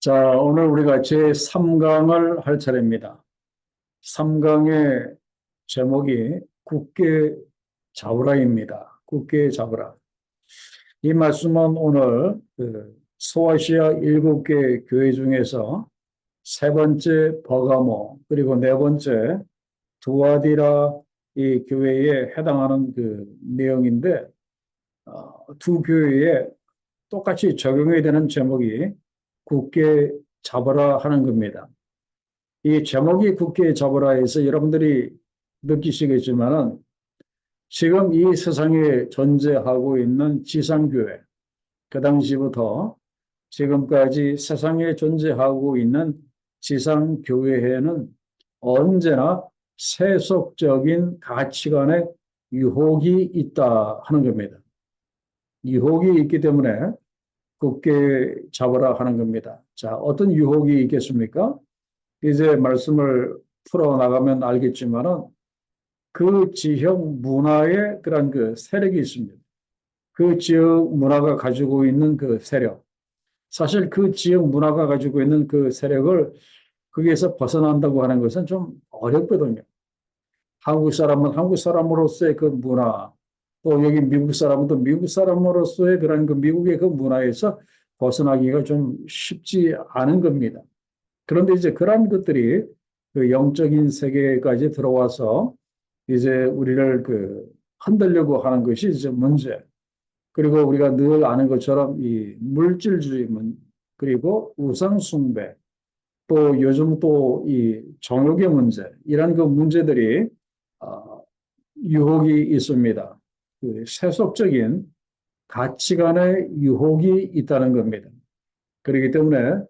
자, 오늘 우리가 제3강을 할 차례입니다. 3강의 제목이 굳게 잡으라입니다. 굳게 잡으라. 이 말씀은 오늘 소아시아 7개 교회 중에서 세 번째 버가모, 그리고 네 번째 두아디라 이 교회에 해당하는 그 내용인데, 두 교회에 똑같이 적용이 되는 제목이 굳게 잡으라 하는 겁니다. 이 제목이 굳게 잡으라 해서 여러분들이 느끼시겠지만은 지금 이 세상에 존재하고 있는 지상교회, 그 당시부터 지금까지 세상에 존재하고 있는 지상교회에는 언제나 세속적인 가치관의 유혹이 있다 하는 겁니다. 유혹이 있기 때문에 굳게 잡으라 하는 겁니다. 자, 어떤 유혹이 있겠습니까? 이제 말씀을 풀어나가면 알겠지만은 그 지역 문화의 그런 그 세력이 있습니다. 그 지역 문화가 가지고 있는 그 세력. 사실 그 지역 문화가 가지고 있는 그 세력을 거기에서 벗어난다고 하는 것은 좀 어렵거든요. 한국 사람은 한국 사람으로서의 그 문화, 또 여기 미국 사람은 또 미국 사람으로서의 그런 그 미국의 그 문화에서 벗어나기가 좀 쉽지 않은 겁니다. 그런데 이제 그런 것들이 그 영적인 세계까지 들어와서 이제 우리를 그 흔들려고 하는 것이 이제 문제. 그리고 우리가 늘 아는 것처럼 이 물질주의 그리고 우상숭배, 또 요즘 또 이 정욕의 문제, 이런 그 문제들이 어, 유혹이 있습니다. 그 세속적인 가치관의 유혹이 있다는 겁니다. 그렇기 때문에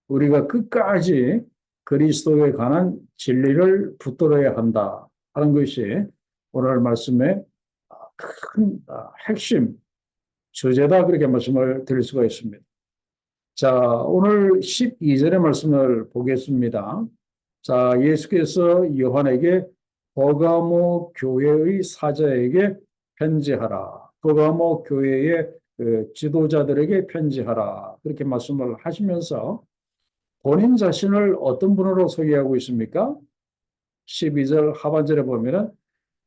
우리가 끝까지 그리스도에 관한 진리를 붙들어야 한다 하는 것이 오늘 말씀의 큰 핵심 주제다, 그렇게 말씀을 드릴 수가 있습니다. 자, 오늘 12절의 말씀을 보겠습니다. 자, 예수께서 요한에게 버가모 교회의 사자에게 편지하라. 버가모 교회의 그 지도자들에게 편지하라. 그렇게 말씀을 하시면서 본인 자신을 어떤 분으로 소개하고 있습니까? 12절 하반절에 보면은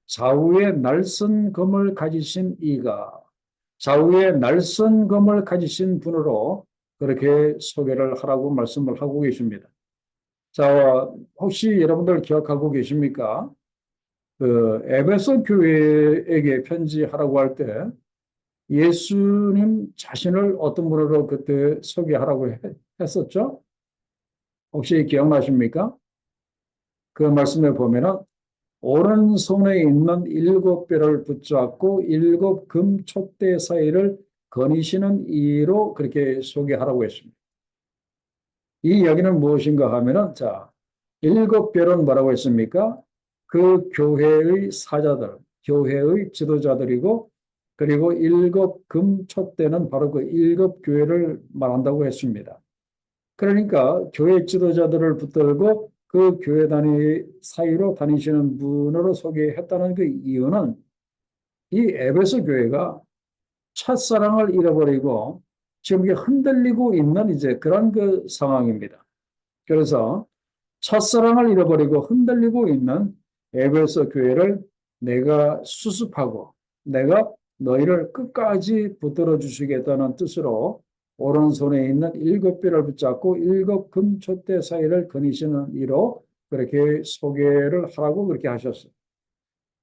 좌우에 날선 검을 가지신 이가, 좌우에 날선 검을 가지신 분으로 그렇게 소개를 하라고 말씀을 하고 계십니다. 자, 혹시 여러분들 기억하고 계십니까? 그 에베소 교회에게 편지하라고 할 때 예수님 자신을 어떤 분으로 그때 소개하라고 했었죠? 혹시 기억나십니까? 그 말씀에 보면은 오른손에 있는 7뼈를 붙잡고 7금 촛대 사이를 거니시는 이로 그렇게 소개하라고 했습니다. 이 이야기는 무엇인가 하면은, 자, 7뼈는 뭐라고 했습니까? 그 교회의 사자들, 교회의 지도자들이고, 그리고 7금 촛대는 바로 그 7교회를 말한다고 했습니다. 그러니까 교회 지도자들을 붙들고 그 교회 단위 사이로 다니시는 분으로 소개했다는 그 이유는 이 에베소 교회가 첫사랑을 잃어버리고 지금 이게 흔들리고 있는 이제 그런 그 상황입니다. 그래서 첫사랑을 잃어버리고 흔들리고 있는 에베소 교회를 내가 수습하고 내가 너희를 끝까지 붙들어 주시겠다는 뜻으로 오른손에 있는 7뼈를 붙잡고 7금촛대 사이를 거니시는 이로 그렇게 소개를 하라고 그렇게 하셨어요.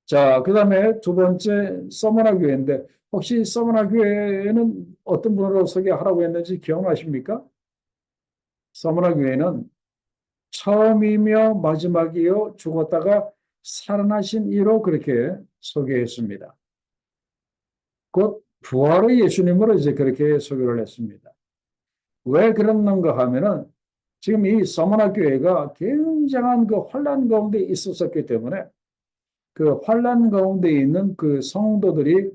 자, 그 다음에 두 번째 서머나 교회인데, 혹시 서머나 교회는 어떤 분으로 소개하라고 했는지 기억나십니까? 서머나 교회는 처음이며 마지막이요 죽었다가 살아나신 이로 그렇게 소개했습니다. 곧 부활의 예수님으로 이제 그렇게 소개를 했습니다. 왜 그랬는가 하면은 지금 이 서머나 교회가 굉장한 그 환란 가운데 있었기 때문에 그 환란 가운데 있는 그 성도들이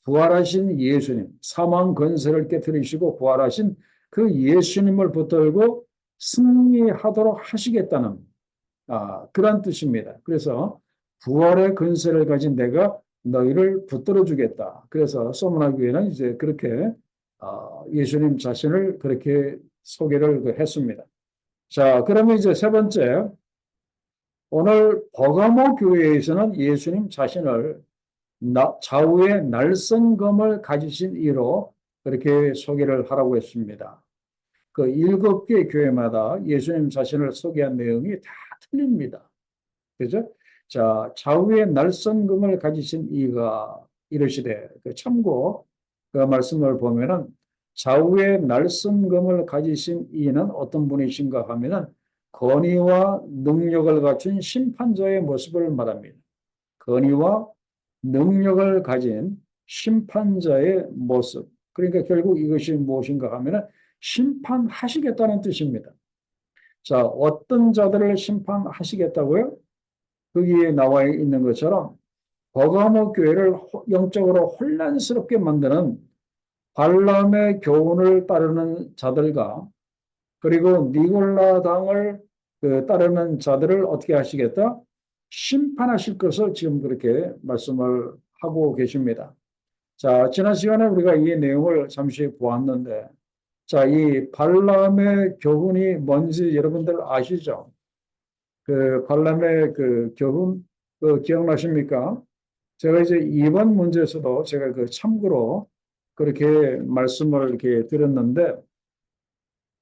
부활하신 예수님, 사망 권세를 깨뜨리시고 부활하신 그 예수님을 붙들고 승리하도록 하시겠다는 그런 뜻입니다. 그래서 부활의 근세를 가진 내가 너희를 붙들어 주겠다. 그래서 소문화 교회는 이제 그렇게 예수님 자신을 그렇게 소개를 했습니다. 자, 그러면 이제 세 번째, 오늘 버가모 교회에서는 예수님 자신을 좌우에 날성검을 가지신 이로 그렇게 소개를 하라고 했습니다. 그 7개 교회마다 예수님 자신을 소개한 내용이 다 틀립니다. 그죠? 자, 좌우에 날성검을 가지신 이가 이르시되, 참고 그 말씀을 보면은 좌우에 날성검을 가지신 이는 어떤 분이신가 하면은 권위와 능력을 갖춘 심판자의 모습을 말합니다. 권위와 능력을 가진 심판자의 모습. 그러니까 결국 이것이 무엇인가 하면은 심판하시겠다는 뜻입니다. 자, 어떤 자들을 심판하시겠다고요? 거기에 나와 있는 것처럼 버가모 교회를 영적으로 혼란스럽게 만드는 발람의 교훈을 따르는 자들과 그리고 니골라당을 따르는 자들을 어떻게 하시겠다? 심판하실 것을 지금 그렇게 말씀을 하고 계십니다. 자, 지난 시간에 우리가 이 내용을 잠시 보았는데, 자, 이 발람의 교훈이 뭔지 여러분들 아시죠? 그 발람의 그 교훈, 기억나십니까? 제가 이제 이번 문제에서도 제가 그 참고로 그렇게 말씀을 이렇게 드렸는데,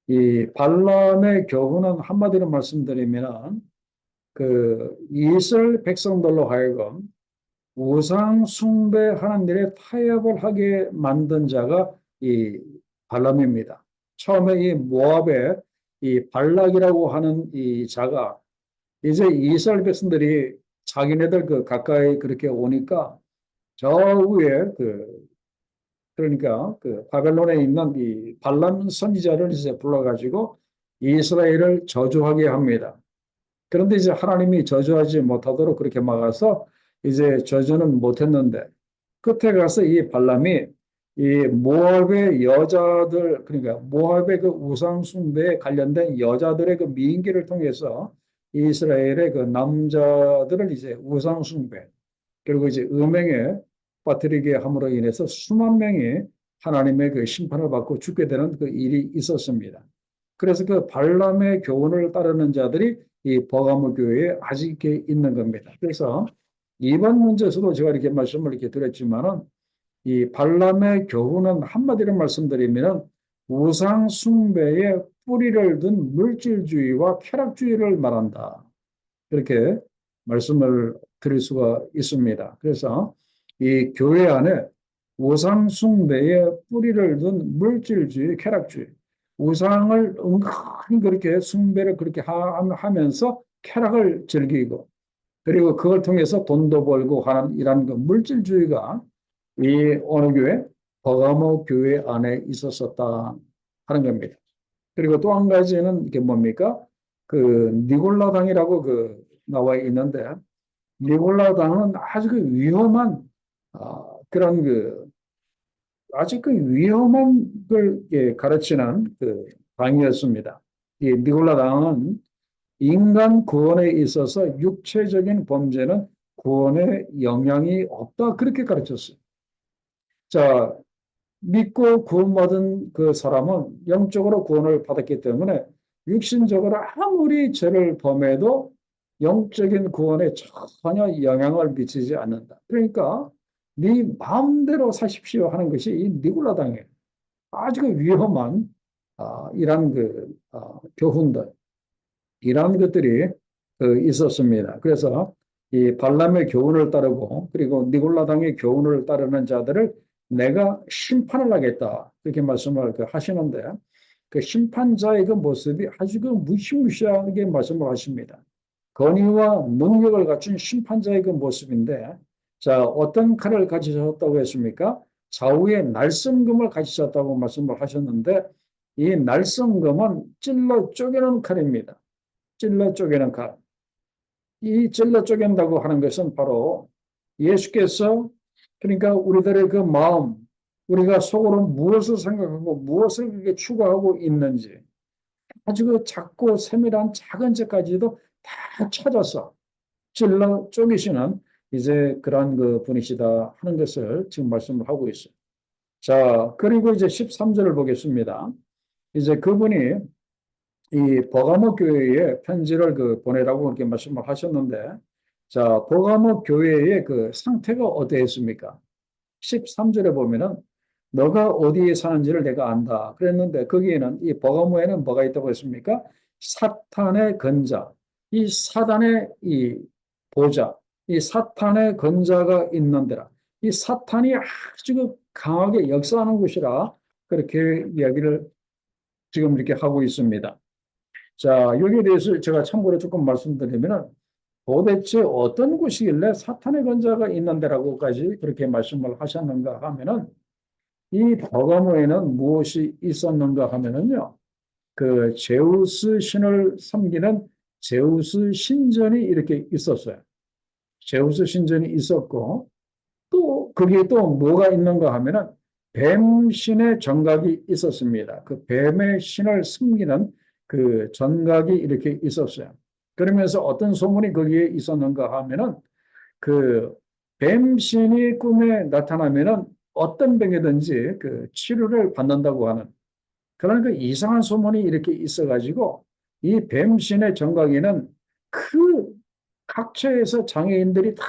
이 발람의 교훈은 한마디로 말씀드리면, 그 이스라엘 백성들로 하여금 우상 숭배하는 일에 타협을 하게 만든 자가 이 발람입니다. 처음에 이 모압의 이 발락이라고 하는 이 자가 이제 이스라엘 백성들이 자기네들 그 가까이 그렇게 오니까 저 위에 그러니까 그 바벨론에 있는 이 발람 선지자를 이제 불러가지고 이스라엘을 저주하게 합니다. 그런데 이제 하나님이 저주하지 못하도록 그렇게 막아서 이제 저주는 못했는데 끝에 가서 이 발람이 이 모압의 여자들 그러니까 모압의 그 우상 숭배에 관련된 여자들의 그 미인계를 통해서 이스라엘의 그 남자들을 이제 우상 숭배 그리고 이제 음행에 빠뜨리게 함으로 인해서 수만 명이 하나님의 그 심판을 받고 죽게 되는 그 일이 있었습니다. 그래서 그 발람의 교훈을 따르는 자들이 이 버가모 교회에 아직 있는 겁니다. 그래서 이번 문제에서도 제가 이렇게 말씀을 이렇게 드렸지만은 이 발람의 교훈은 한마디로 말씀드리면 우상 숭배에 뿌리를 둔 물질주의와 쾌락주의를 말한다. 그렇게 말씀을 드릴 수가 있습니다. 그래서 이 교회 안에 우상 숭배에 뿌리를 둔 물질주의, 쾌락주의, 우상을 은근히 그렇게 숭배를 그렇게 하면서 쾌락을 즐기고 그리고 그걸 통해서 돈도 벌고 하는 이런 그 물질주의가 이 어느 교회? 버가모 교회 안에 있었었다 하는 겁니다. 그리고 또 한 가지는 이게 뭡니까? 그 니골라당이라고 나와 있는데 니골라당은 아주 그 위험한 그런 아주 그 위험한 걸 가르치는 그 당이었습니다. 이 니골라당은 인간 구원에 있어서 육체적인 범죄는 구원에 영향이 없다 그렇게 가르쳤어요. 자, 믿고 구원받은 그 사람은 영적으로 구원을 받았기 때문에 육신적으로 아무리 죄를 범해도 영적인 구원에 전혀 영향을 미치지 않는다. 그러니까 네 마음대로 사십시오 하는 것이 이 니골라당이에요. 아주 위험한 이런 교훈들, 이런 것들이 있었습니다. 그래서 이 발람의 교훈을 따르고 그리고 니골라당의 교훈을 따르는 자들을 내가 심판을 하겠다. 그렇게 말씀을 하시는데 그 심판자의 그 모습이 아주 무시무시하게 말씀을 하십니다. 권위와 능력을 갖춘 심판자의 그 모습인데 자, 어떤 칼을 가지셨다고 했습니까? 좌우에 날성검을 가지셨다고 말씀을 하셨는데 이 날성검은 찔러 쪼개는 칼입니다. 찔러 쪼개는 칼. 이 찔러 쪼갠다고 하는 것은 바로 예수께서 그러니까 우리들의 그 마음, 우리가 속으로 무엇을 생각하고 무엇을 그렇게 추구하고 있는지 아주 작고 세밀한 작은 것까지도 다 찾아서 찔러 쪼개시는 이제 그런 분이시다 하는 것을 지금 말씀을 하고 있어요. 자, 그리고 이제 13절을 보겠습니다. 이제 그분이 이 버가모 교회에 편지를 보내라고 그렇게 말씀을 하셨는데, 자, 버가모 교회의 그 상태가 어떠했습니까? 13절에 보면은 너가 어디에 사는지를 내가 안다. 그랬는데 거기에는 이 버가모에는 뭐가 있다고 했습니까? 사탄의 건자, 이 사단의 이 보좌, 이 사탄의 건자가 있는 데라. 이 사탄이 아주 강하게 역사하는 곳이라 그렇게 이야기를 지금 이렇게 하고 있습니다. 자, 여기에 대해서 제가 참고로 조금 말씀드리면은 도대체 어떤 곳이길래 사탄의 권자가 있는 데라고까지 그렇게 말씀을 하셨는가 하면은 이 버가모에는 무엇이 있었는가 하면은요. 그 제우스 신을 섬기는 제우스 신전이 이렇게 있었어요. 제우스 신전이 있었고 또 거기에 또 뭐가 있는가 하면은 뱀 신의 정각이 있었습니다. 그 뱀의 신을 섬기는 그 전각이 이렇게 있었어요. 그러면서 어떤 소문이 거기에 있었는가 하면은 그 뱀신이 꿈에 나타나면은 어떤 병이든지 그 치료를 받는다고 하는 그런 그 이상한 소문이 이렇게 있어가지고 이 뱀신의 정각에는 그 각처에서 장애인들이 다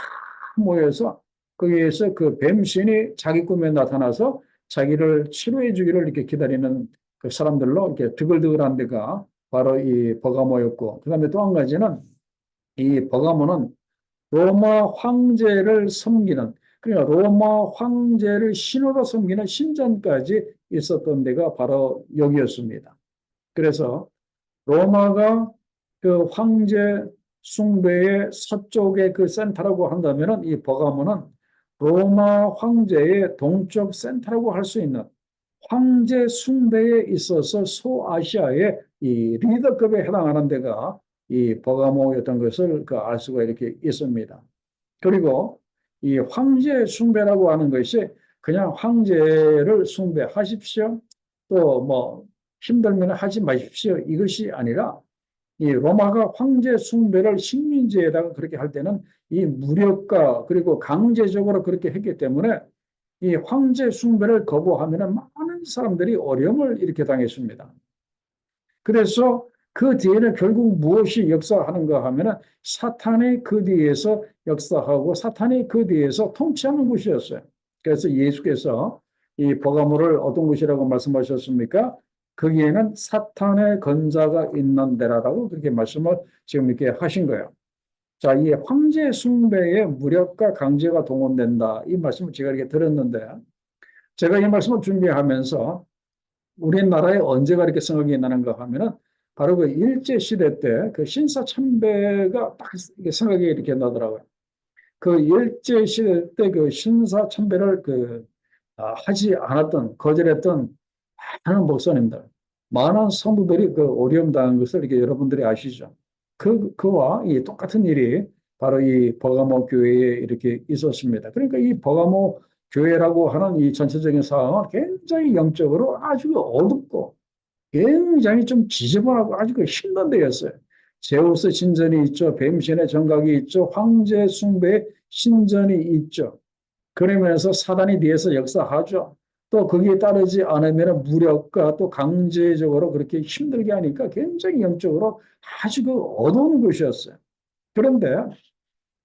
모여서 거기에서 그 뱀신이 자기 꿈에 나타나서 자기를 치료해 주기를 이렇게 기다리는 그 사람들로 이렇게 드글드글한 데가 바로 이 버가모였고, 그다음에 또 한 가지는 이 버가모는 로마 황제를 섬기는, 그러니까 로마 황제를 신으로 섬기는 신전까지 있었던 데가 바로 여기였습니다. 그래서 로마가 그 황제 숭배의 서쪽의 그 센터라고 한다면은 이 버가모는 로마 황제의 동쪽 센터라고 할 수 있는 황제 숭배에 있어서 소아시아의 이 리더급에 해당하는 데가 이 버가모였던 것을 알 수가 이렇게 있습니다. 그리고 이 황제 숭배라고 하는 것이 그냥 황제를 숭배하십시오. 또 뭐 힘들면 하지 마십시오. 이것이 아니라 이 로마가 황제 숭배를 식민지에다가 그렇게 할 때는 이 무력과 그리고 강제적으로 그렇게 했기 때문에 이 황제 숭배를 거부하면 많은 사람들이 어려움을 이렇게 당했습니다. 그래서 그 뒤에는 결국 무엇이 역사하는가 하면은 사탄이 그 뒤에서 역사하고 사탄이 그 뒤에서 통치하는 곳이었어요. 그래서 예수께서 이 버가모를 어떤 곳이라고 말씀하셨습니까? 거기에는 사탄의 건자가 있는 데라고 그렇게 말씀을 지금 이렇게 하신 거예요. 자, 이 황제 숭배에 무력과 강제가 동원된다. 이 말씀을 제가 이렇게 들었는데, 제가 이 말씀을 준비하면서 우리나라에 언제가 이렇게 생각이 나는가 하면은 바로 그 일제시대 때 그 신사참배가 딱 생각이 이렇게 나더라고요. 그 일제시대 때 그 신사참배를 하지 않았던, 거절했던 많은 목사님들, 많은 성도들이 그 어려움 당한 것을 이렇게 여러분들이 아시죠? 그와 이 똑같은 일이 바로 이 버가모 교회에 이렇게 있었습니다. 그러니까 이 버가모 교회라고 하는 이 전체적인 상황은 굉장히 영적으로 아주 어둡고 굉장히 좀 지저분하고 아주 힘든 데였어요. 제우스 신전이 있죠. 뱀신의 정각이 있죠. 황제 숭배의 신전이 있죠. 그러면서 사단이 뒤에서 역사하죠. 또 거기에 따르지 않으면 무력과 또 강제적으로 그렇게 힘들게 하니까 굉장히 영적으로 아주 어두운 곳이었어요. 그런데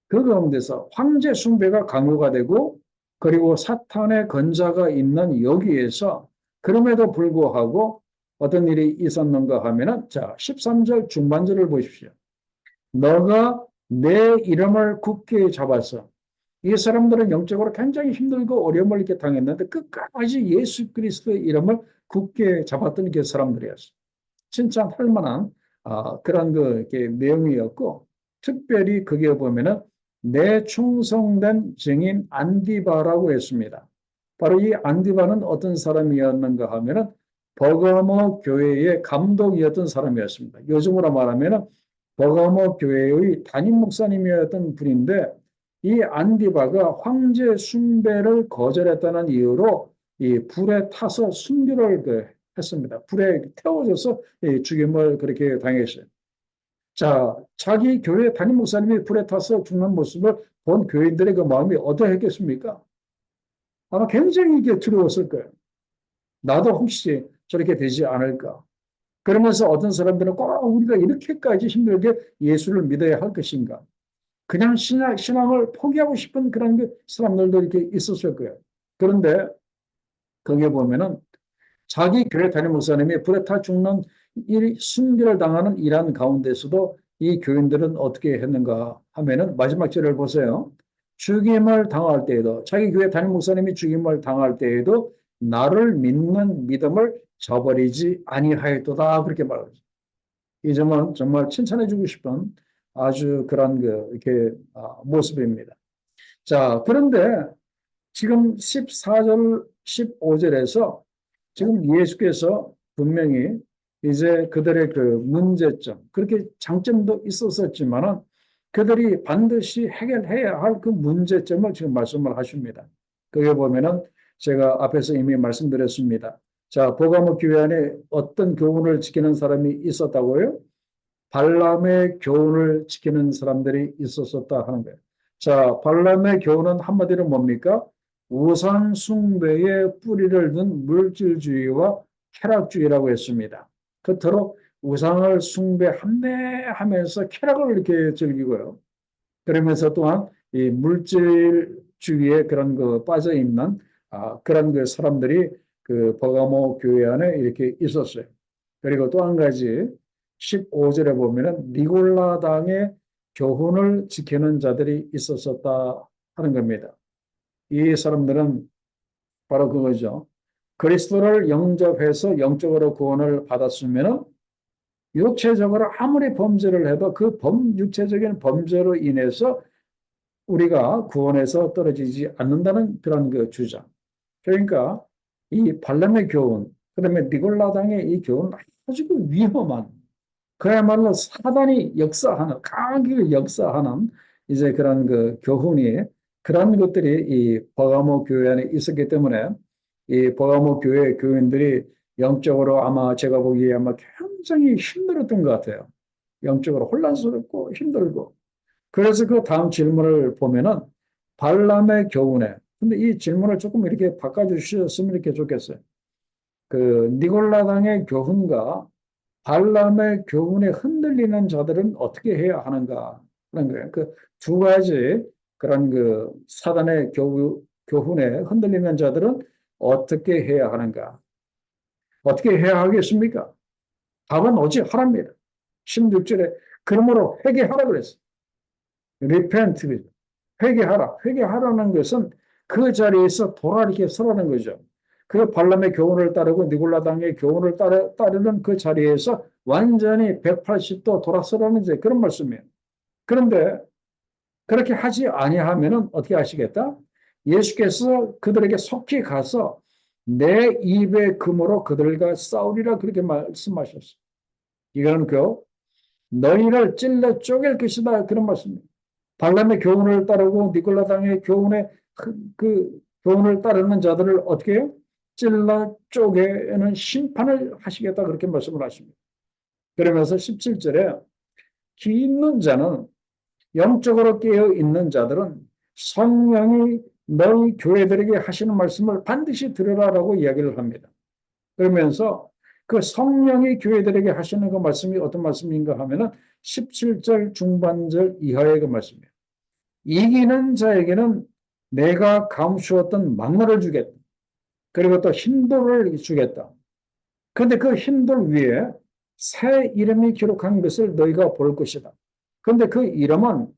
그 가운데서 황제 숭배가 강요가 되고 그리고 사탄의 건자가 있는 여기에서 그럼에도 불구하고 어떤 일이 있었는가 하면은 자, 13절 중반절을 보십시오. 너가 내 이름을 굳게 잡아서 이 사람들은 영적으로 굉장히 힘들고 어려움을 이렇게 당했는데 끝까지 예수 그리스도의 이름을 굳게 잡았던 그 사람들이었어요. 칭찬할 만한 그런 이렇게 내용이었고 특별히 거기에 보면은 내 충성된 증인 안디바라고 했습니다. 바로 이 안디바는 어떤 사람이었는가 하면은 버가모 교회의 감독이었던 사람이었습니다. 요즘으로 말하면은 버가모 교회의 담임 목사님이었던 분인데 이 안디바가 황제 숭배를 거절했다는 이유로 이 불에 타서 순교를 했습니다. 불에 태워져서 죽임을 그렇게 당했어요. 자, 자기 교회 담임 목사님이 불에 타서 죽는 모습을 본 교인들의 그 마음이 어떠했겠습니까? 아마 굉장히 이게 두려웠을 거예요. 나도 혹시 저렇게 되지 않을까? 그러면서 어떤 사람들은 꼭 우리가 이렇게까지 힘들게 예수를 믿어야 할 것인가? 그냥 신앙을 포기하고 싶은 그런 그 사람들도 이렇게 있었을 거예요. 그런데 거기에 보면은 자기 교회 담임 목사님이 불에 타 죽는 순교를 당하는 이란 가운데서도 이 교인들은 어떻게 했는가 하면은 마지막 절을 보세요. 죽임을 당할 때에도 자기 교회 담임 목사님이 죽임을 당할 때에도 나를 믿는 믿음을 저버리지 아니하였도다 그렇게 말하죠. 이 점은 정말 칭찬해주고 싶은 아주 그런 그 이렇게 모습입니다. 자, 그런데 지금 14절, 15절에서 지금 예수께서 분명히 이제 그들의 그 문제점, 그렇게 장점도 있었었지만은 그들이 반드시 해결해야 할 그 문제점을 지금 말씀을 하십니다. 그게 보면은 제가 앞에서 이미 말씀드렸습니다. 자, 버가모 교회 안에 어떤 교훈을 지키는 사람이 있었다고요? 발람의 교훈을 지키는 사람들이 있었었다 하는 거예요. 자, 발람의 교훈은 한마디로 뭡니까? 우상 숭배의 뿌리를 둔 물질주의와 쾌락주의라고 했습니다. 그토록 우상을 숭배하면서 쾌락을 이렇게 즐기고요. 그러면서 또한 이 물질주의에 그런 그 빠져 있는 그런 그 사람들이 그 버가모 교회 안에 이렇게 있었어요. 그리고 또 한 가지 15절에 보면은 니골라당의 교훈을 지키는 자들이 있었었다 하는 겁니다. 이 사람들은 바로 그거죠. 그리스도를 영접해서 영적으로 구원을 받았으면은 육체적으로 아무리 범죄를 해도 그 육체적인 범죄로 인해서 우리가 구원에서 떨어지지 않는다는 그런 그 주장. 그러니까 이 발람의 교훈, 그다음에 니골라당의 이 교훈은 아주 위험한 그야말로 사단이 역사하는 강하게 역사하는 이제 그런 그 교훈이 그런 것들이 이 버가모 교회 안에 있었기 때문에 이 버가모 교회 교인들이 영적으로 아마 제가 보기에 아마 굉장히 힘들었던 것 같아요. 영적으로 혼란스럽고 힘들고 그래서 그 다음 질문을 보면은 발람의 교훈에 근데 이 질문을 조금 이렇게 바꿔주셨으면 이렇게 좋겠어요. 그 니골라당의 교훈과 발람의 교훈에 흔들리는 자들은 어떻게 해야 하는가 하는 거예요. 그 두 가지 그런 그 사단의 교훈에 흔들리는 자들은 어떻게 해야 하는가? 어떻게 해야 하겠습니까? 답은 오직 하나입니다. 16절에 그러므로 회개하라 그랬어요. repent, 회개하라. 회개하라는 것은 그 자리에서 돌아리게 서라는 거죠. 그 발람의 교훈을 따르고 니골라당의 교훈을 따르는 그 자리에서 완전히 180도 돌아서라는 이제 그런 말씀이에요. 그런데 그렇게 하지 아니하면은 어떻게 하시겠다? 예수께서 그들에게 속히 가서 내 입의 금으로 그들과 싸우리라 그렇게 말씀하셨어요. 이거는 그 너희를 찔러 쪼갤 것이다 그런 말씀입니다. 발람의 교훈을 따르고 니골라당의 그 교훈을 따르는 자들을 어떻게 해요? 찔러 쪼개는 심판을 하시겠다 그렇게 말씀을 하십니다. 그러면서 17절에 기 있는 자는 영적으로 깨어 있는 자들은 성령이 너희 교회들에게 하시는 말씀을 반드시 들으라라고 이야기를 합니다. 그러면서 그 성령이 교회들에게 하시는 그 말씀이 어떤 말씀인가 하면은 17절 중반절 이하의 그 말씀이에요. 이기는 자에게는 내가 감추었던 만나를 주겠다. 그리고 또 흰돌을 주겠다. 그런데 그 흰돌 위에 새 이름이 기록한 것을 너희가 볼 것이다. 그런데 그 이름은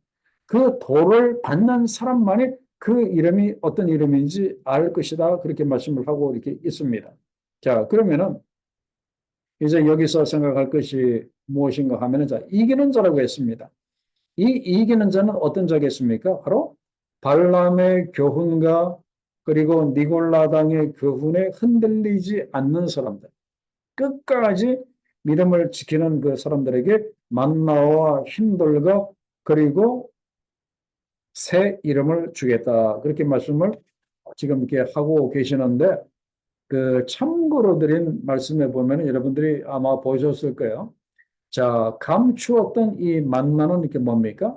그 돌을 받는 사람만이 그 이름이 어떤 이름인지 알 것이다. 그렇게 말씀을 하고 이렇게 있습니다. 자, 그러면은 이제 여기서 생각할 것이 무엇인가 하면은 자, 이기는 자라고 했습니다. 이 이기는 자는 어떤 자겠습니까? 바로 발람의 교훈과 그리고 니골라당의 교훈에 흔들리지 않는 사람들. 끝까지 믿음을 지키는 그 사람들에게 만나와 흰돌과 그리고 새 이름을 주겠다. 그렇게 말씀을 지금 이렇게 하고 계시는데 그 참고로 드린 말씀에 보면 여러분들이 아마 보셨을 거예요. 자, 감추었던 이 만나는 이게 뭡니까?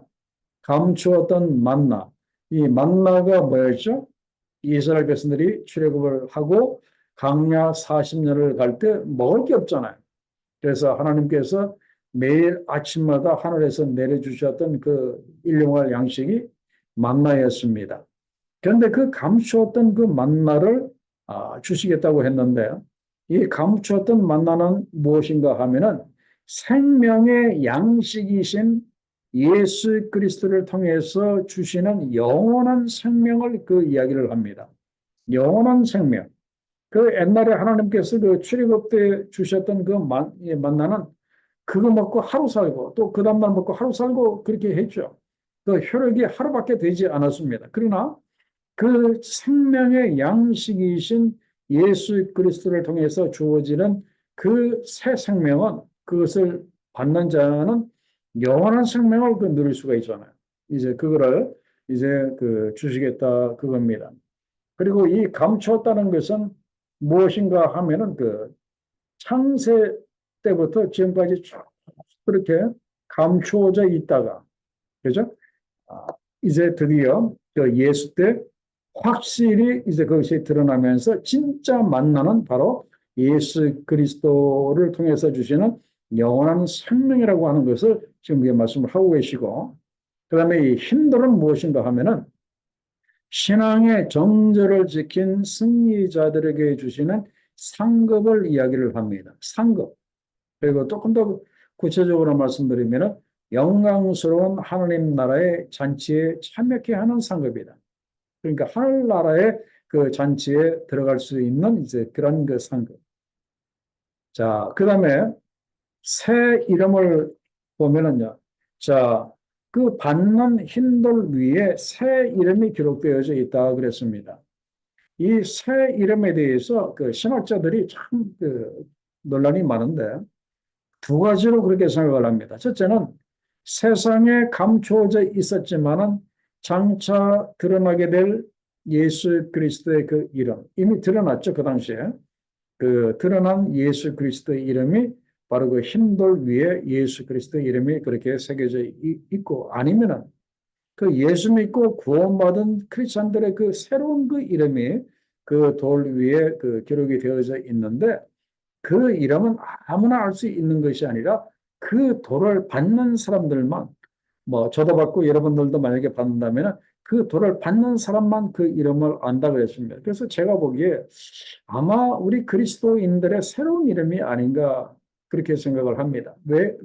감추었던 만나. 이 만나가 뭐였죠? 이스라엘 백성들이 출애굽을 하고 광야 40년을 갈 때 먹을 게 없잖아요. 그래서 하나님께서 매일 아침마다 하늘에서 내려주셨던 그 일용할 양식이 만나였습니다. 그런데 그 감추었던 그 만나를 주시겠다고 했는데 이 감추었던 만나는 무엇인가 하면은 생명의 양식이신 예수 그리스도를 통해서 주시는 영원한 생명을 그 이야기를 합니다. 영원한 생명. 그 옛날에 하나님께서 그 출애굽 때 주셨던 그 만나는 그거 먹고 하루 살고 또 그 다음날 먹고 하루 살고 그렇게 했죠. 그 효력이 하루밖에 되지 않았습니다. 그러나 그 생명의 양식이신 예수 그리스도를 통해서 주어지는 그 새 생명은 그것을 받는 자는 영원한 생명을 그 누릴 수가 있잖아요. 이제 그거를 이제 그 주시겠다 그겁니다. 그리고 이 감추었다는 것은 무엇인가 하면은 그 창세 때부터 지금까지 쭉 그렇게 감추어져 있다가 그죠? 아, 이제 드디어 그 예수 때 확실히 이제 그것이 드러나면서 진짜 만나는 바로 예수 그리스도를 통해서 주시는 영원한 생명이라고 하는 것을 지금 말씀을 하고 계시고 그다음에 이 hin들은 무엇인가 하면은 신앙의 정절을 지킨 승리자들에게 주시는 상급을 이야기를 합니다. 상급. 그리고 조금 더 구체적으로 말씀드리면 영광스러운 하나님 나라의 잔치에 참여케 하는 상급이다. 그러니까 하늘나라의 그 잔치에 들어갈 수 있는 이제 그런 그 상급. 자, 그 다음에 새 이름을 보면은요. 자, 그 받는 흰돌 위에 새 이름이 기록되어져 있다 그랬습니다. 이 새 이름에 대해서 그 신학자들이 참 그 논란이 많은데 두 가지로 그렇게 생각을 합니다. 첫째는 세상에 감추어져 있었지만은 장차 드러나게 될 예수 그리스도의 그 이름 이미 드러났죠. 그 당시에 그 드러난 예수 그리스도의 이름이 바로 그 흰돌 위에 예수 그리스도의 이름이 그렇게 새겨져 있고 아니면은 그 예수 믿고 구원받은 크리스천들의 그 새로운 그 이름이 그 돌 위에 그 기록이 되어져 있는데 그 이름은 아무나 알 수 있는 것이 아니라 그 돌을 받는 사람들만 뭐 저도 받고 여러분들도 만약에 받는다면 그 돌을 받는 사람만 그 이름을 안다 그랬습니다. 그래서 제가 보기에 아마 우리 그리스도인들의 새로운 이름이 아닌가 그렇게 생각을 합니다. 왜?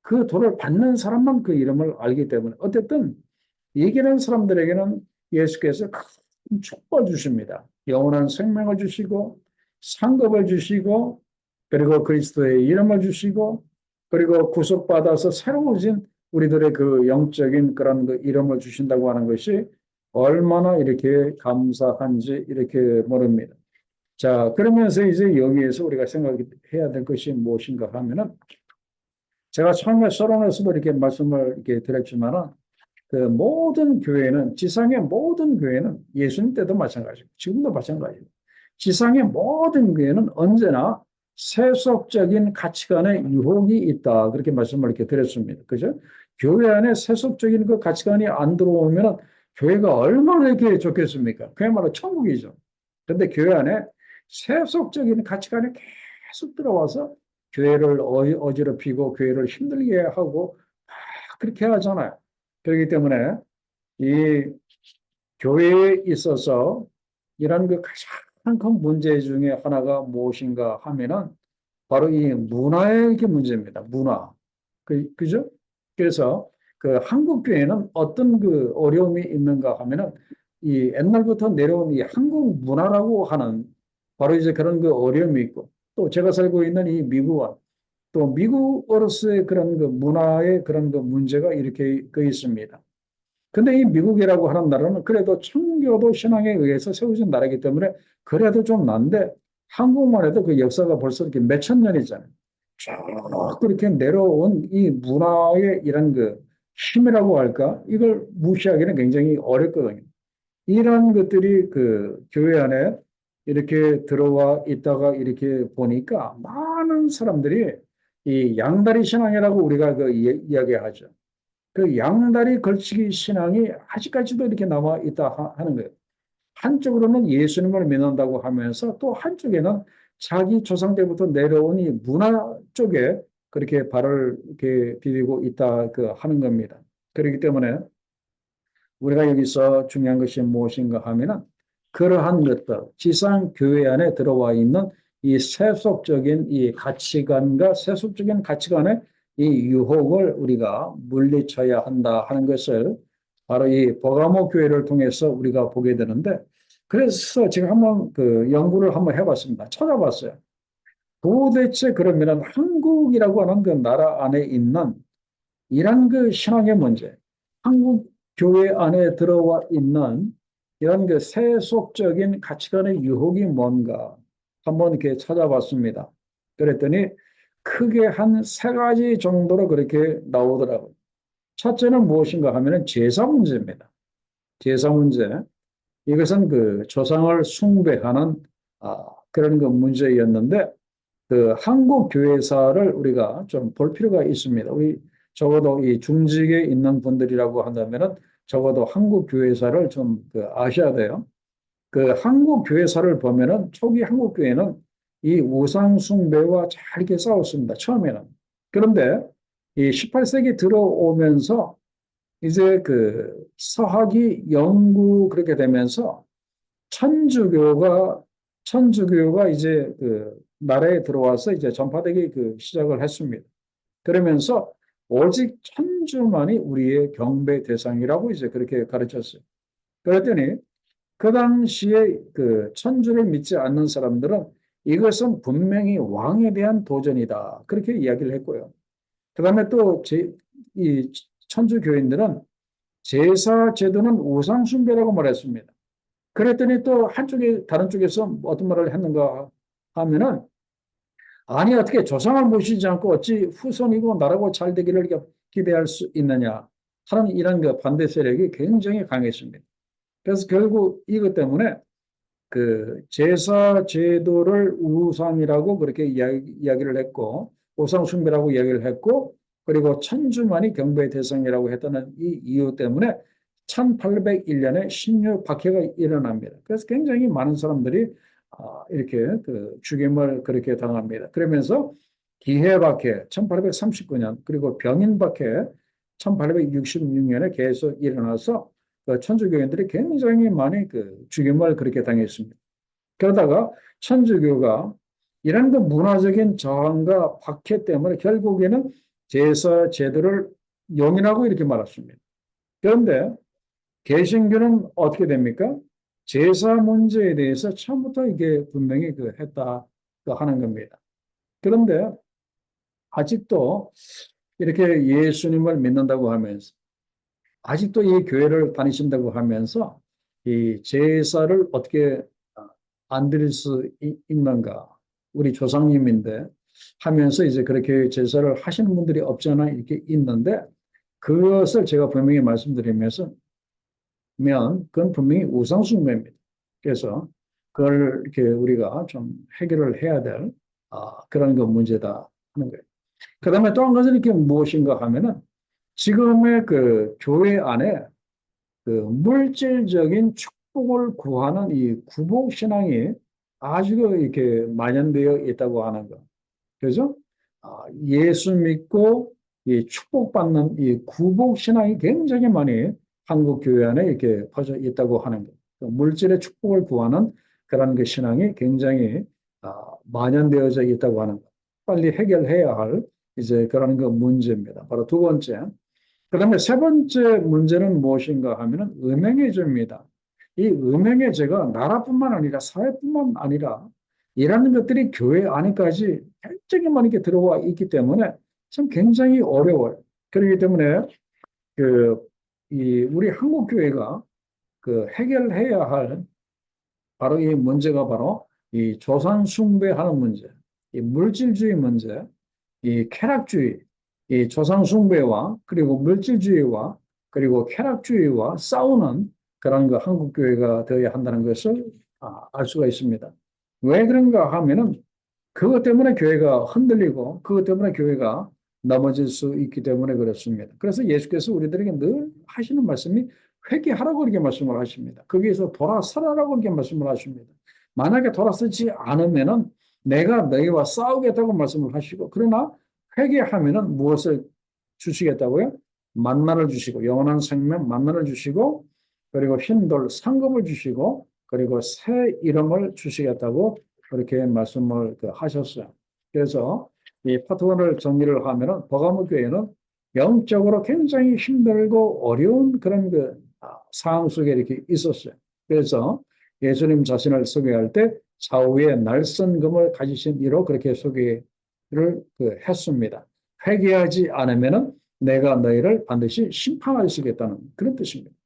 그 돌을 받는 사람만 그 이름을 알기 때문에 어쨌든 이기는 사람들에게는 예수께서 큰 축복을 주십니다. 영원한 생명을 주시고 상급을 주시고 그리고 그리스도의 이름을 주시고 그리고 구속받아서 새로워진 우리들의 그 영적인 그런 그 이름을 주신다고 하는 것이 얼마나 이렇게 감사한지 이렇게 모릅니다. 자, 그러면서 이제 여기에서 우리가 생각해야 될 것이 무엇인가 하면은 제가 처음에 서론에서도 이렇게 말씀을 이렇게 드렸지만은 그 모든 교회는 지상의 모든 교회는 예수님 때도 마찬가지고 지금도 마찬가지고 지상의 모든 교회는 언제나 세속적인 가치관의 유혹이 있다. 그렇게 말씀을 이렇게 드렸습니다. 그죠? 교회 안에 세속적인 그 가치관이 안 들어오면 교회가 얼마나 이렇게 좋겠습니까? 그야말로 천국이죠. 그런데 교회 안에 세속적인 가치관이 계속 들어와서 교회를 어지럽히고 교회를 힘들게 하고 그렇게 하잖아요. 그렇기 때문에 이 교회에 있어서 이런 그 가장 큰 문제 중에 하나가 무엇인가 하면은 바로 이 문화의 게 문제입니다. 문화. 그죠? 그래서 그 한국 교회는 어떤 그 어려움이 있는가 하면은 이 옛날부터 내려온 이 한국 문화라고 하는 바로 이제 그런 그 어려움이 있고 또 제가 살고 있는 이 미국은 또 미국으로서의 그런 그 문화의 그런 그 문제가 이렇게 그 있습니다. 근데 이 미국이라고 하는 나라는 그래도 청교도 신앙에 의해서 세워진 나라이기 때문에 그래도 좀 난데 한국만 해도 그 역사가 벌써 이렇게 몇천 년이잖아요. 쭉 그렇게 내려온 이 문화의 이런 그 힘이라고 할까? 이걸 무시하기는 굉장히 어렵거든요. 이런 것들이 그 교회 안에 이렇게 들어와 있다가 이렇게 보니까 많은 사람들이 이 양다리 신앙이라고 우리가 그 이야기하죠. 그 양다리 걸치기 신앙이 아직까지도 이렇게 남아 있다 하는 거예요. 한쪽으로는 예수님을 믿는다고 하면서 또 한쪽에는 자기 조상 때부터 내려온 이 문화 쪽에 그렇게 발을 이렇게 디디고 있다 그 하는 겁니다. 그렇기 때문에 우리가 여기서 중요한 것이 무엇인가 하면은 그러한 것들, 지상 교회 안에 들어와 있는 이 세속적인 이 가치관과 세속적인 가치관의 이 유혹을 우리가 물리쳐야 한다 하는 것을 바로 이 버가모 교회를 통해서 우리가 보게 되는데, 그래서 제가 한번 그 연구를 한번 해봤습니다. 찾아봤어요. 도대체 그러면은 한국이라고 하는 그 나라 안에 있는 이런 그 신앙의 문제, 한국 교회 안에 들어와 있는 이런 그 세속적인 가치관의 유혹이 뭔가 한번 이렇게 찾아봤습니다. 그랬더니 크게 한 세 가지 정도로 그렇게 나오더라고요. 첫째는 무엇인가 하면은 제사 문제입니다. 제사 문제. 이것은 그 조상을 숭배하는 그런 그 문제였는데 그 한국 교회사를 우리가 좀 볼 필요가 있습니다. 우리 적어도 이 중직에 있는 분들이라고 한다면은 적어도 한국 교회사를 좀 그 아셔야 돼요. 그 한국 교회사를 보면은 초기 한국 교회는 이 우상 숭배와 잘 이렇게 싸웠습니다. 처음에는. 그런데 이 18세기 들어오면서 이제 그 서학이 영구 그렇게 되면서 천주교가 천주교가 이제 그 나라에 들어와서 이제 전파되기 그 시작을 했습니다. 그러면서 오직 천주만이 우리의 경배 대상이라고 이제 그렇게 가르쳤어요. 그랬더니 그 당시에 그 천주를 믿지 않는 사람들은 이것은 분명히 왕에 대한 도전이다. 그렇게 이야기를 했고요. 그다음에 또 이 천주 교인들은 제사 제도는 우상 숭배라고 말했습니다. 그랬더니 또 한쪽에 다른 쪽에서 어떤 말을 했는가 하면은 아니 어떻게 조상을 모시지 않고 어찌 후손이고 나라고 잘 되기를 기대할 수 있느냐 하는 이런 그 반대 세력이 굉장히 강했습니다. 그래서 결국 이것 때문에 그 제사 제도를 우상이라고 그렇게 이야기를 했고 우상 숭배라고 이야기를 했고 그리고 천주만이 경배의 대상이라고 했다는 이 이유 때문에 1801년에 신유 박해가 일어납니다. 그래서 굉장히 많은 사람들이 이렇게 그 죽임을 그렇게 당합니다. 그러면서 기해 박해 1839년 그리고 병인 박해 1866년에 계속 일어나서 그 천주교인들이 굉장히 많이 그 죽임을 그렇게 당했습니다. 그러다가 천주교가 이런 그 문화적인 저항과 박해 때문에 결국에는 제사 제도를 용인하고 이렇게 말았습니다. 그런데 개신교는 어떻게 됩니까? 제사 문제에 대해서 처음부터 이게 분명히 그 했다 하는 겁니다. 그런데 아직도 이렇게 예수님을 믿는다고 하면서 아직도 이 교회를 다니신다고 하면서 이 제사를 어떻게 안 드릴 수 있는가? 우리 조상님인데 하면서 이제 그렇게 제사를 하시는 분들이 없잖아 이렇게 있는데 그것을 제가 분명히 말씀드리면서 그건 분명히 우상숭배입니다. 그래서 그걸 이렇게 우리가 좀 해결을 해야 될 그런 그 문제다 하는 거예요. 그다음에 또 한 가지는 이게 무엇인가 하면은 지금의 그 교회 안에 그 물질적인 축복을 구하는 이 구복 신앙이 아주 이렇게 만연되어 있다고 하는 거. 그죠? 예수 믿고 이 축복받는 이 구복 신앙이 굉장히 많이 한국 교회 안에 이렇게 퍼져 있다고 하는 거. 물질의 축복을 구하는 그런 그 신앙이 굉장히 만연되어져 있다고 하는 거. 빨리 해결해야 할 이제 그런 그 문제입니다. 바로 두 번째. 그다음에 세 번째 문제는 무엇인가 하면은 음행의 죄입니다. 이 음행의 죄가 나라뿐만 아니라 사회뿐만 아니라 이라는 것들이 교회 안에까지 굉장히 많이 들어와 있기 때문에 참 굉장히 어려워요. 그렇기 때문에 우리 한국 교회가 그 해결해야 할 바로 이 문제가 바로 이 조상 숭배하는 문제, 이 물질주의 문제, 이 쾌락주의, 이 조상 숭배와 그리고 물질주의와 그리고 쾌락주의와 싸우는 그런 그 한국 교회가 되어야 한다는 것을 알 수가 있습니다. 왜 그런가 하면은 그것 때문에 교회가 흔들리고 그것 때문에 교회가 넘어질 수 있기 때문에 그렇습니다. 그래서 예수께서 우리들에게 늘 하시는 말씀이 회개하라고 이렇게 말씀을 하십니다. 거기에서 돌아서라라고 이렇게 말씀을 하십니다. 만약에 돌아서지 않으면은 내가 너희와 싸우겠다고 말씀을 하시고, 그러나 회개하면은 무엇을 주시겠다고요? 만나를 주시고, 영원한 생명 만나를 주시고, 그리고 흰돌 상급을 주시고, 그리고 새 이름을 주시겠다고 그렇게 말씀을 하셨어요. 그래서 이 파트 1을 정리를 하면은 버가모 교회는 영적으로 굉장히 힘들고 어려운 그런 상황 속에 이렇게 있었어요. 그래서 예수님 자신을 소개할 때 좌우에 날선 금을 가지신 이로 그렇게 소개를 했습니다. 회개하지 않으면은 내가 너희를 반드시 심판하시겠다는 그런 뜻입니다.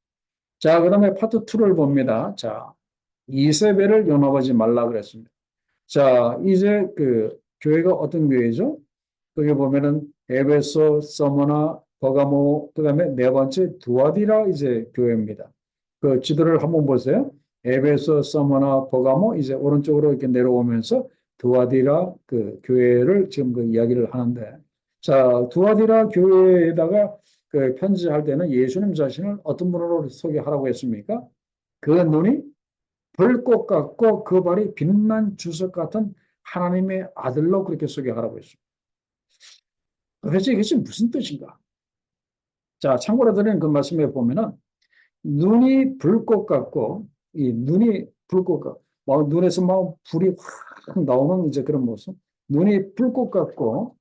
자, 그다음에 파트 2를 봅니다. 자, 이세벨을 용납하지 말라 그랬습니다. 자, 이제 교회가 어떤 교회죠? 거기 보면은 에베소, 서머나, 버가모, 그다음에 네 번째 두아디라 이제 교회입니다. 그 지도를 한번 보세요. 에베소, 서머나, 버가모 이제 오른쪽으로 이렇게 내려오면서 두아디라 그 교회를 지금 그 이야기를 하는데, 자, 두아디라 교회에다가 그 편지할 때는 예수님 자신을 어떤 분으로 소개하라고 했습니까? 그 눈이 불꽃 같고 그 발이 빛난 주석 같은 하나님의 아들로 그렇게 소개하라고 했습니다. 도대체 이것이 무슨 뜻인가? 자, 참고로 드리는 그 말씀에 보면은 눈이 불꽃 같고 이 눈이 불꽃 같고 막 눈에서 막 불이 확 나오는 이제 그런 모습. 눈이 불꽃 같고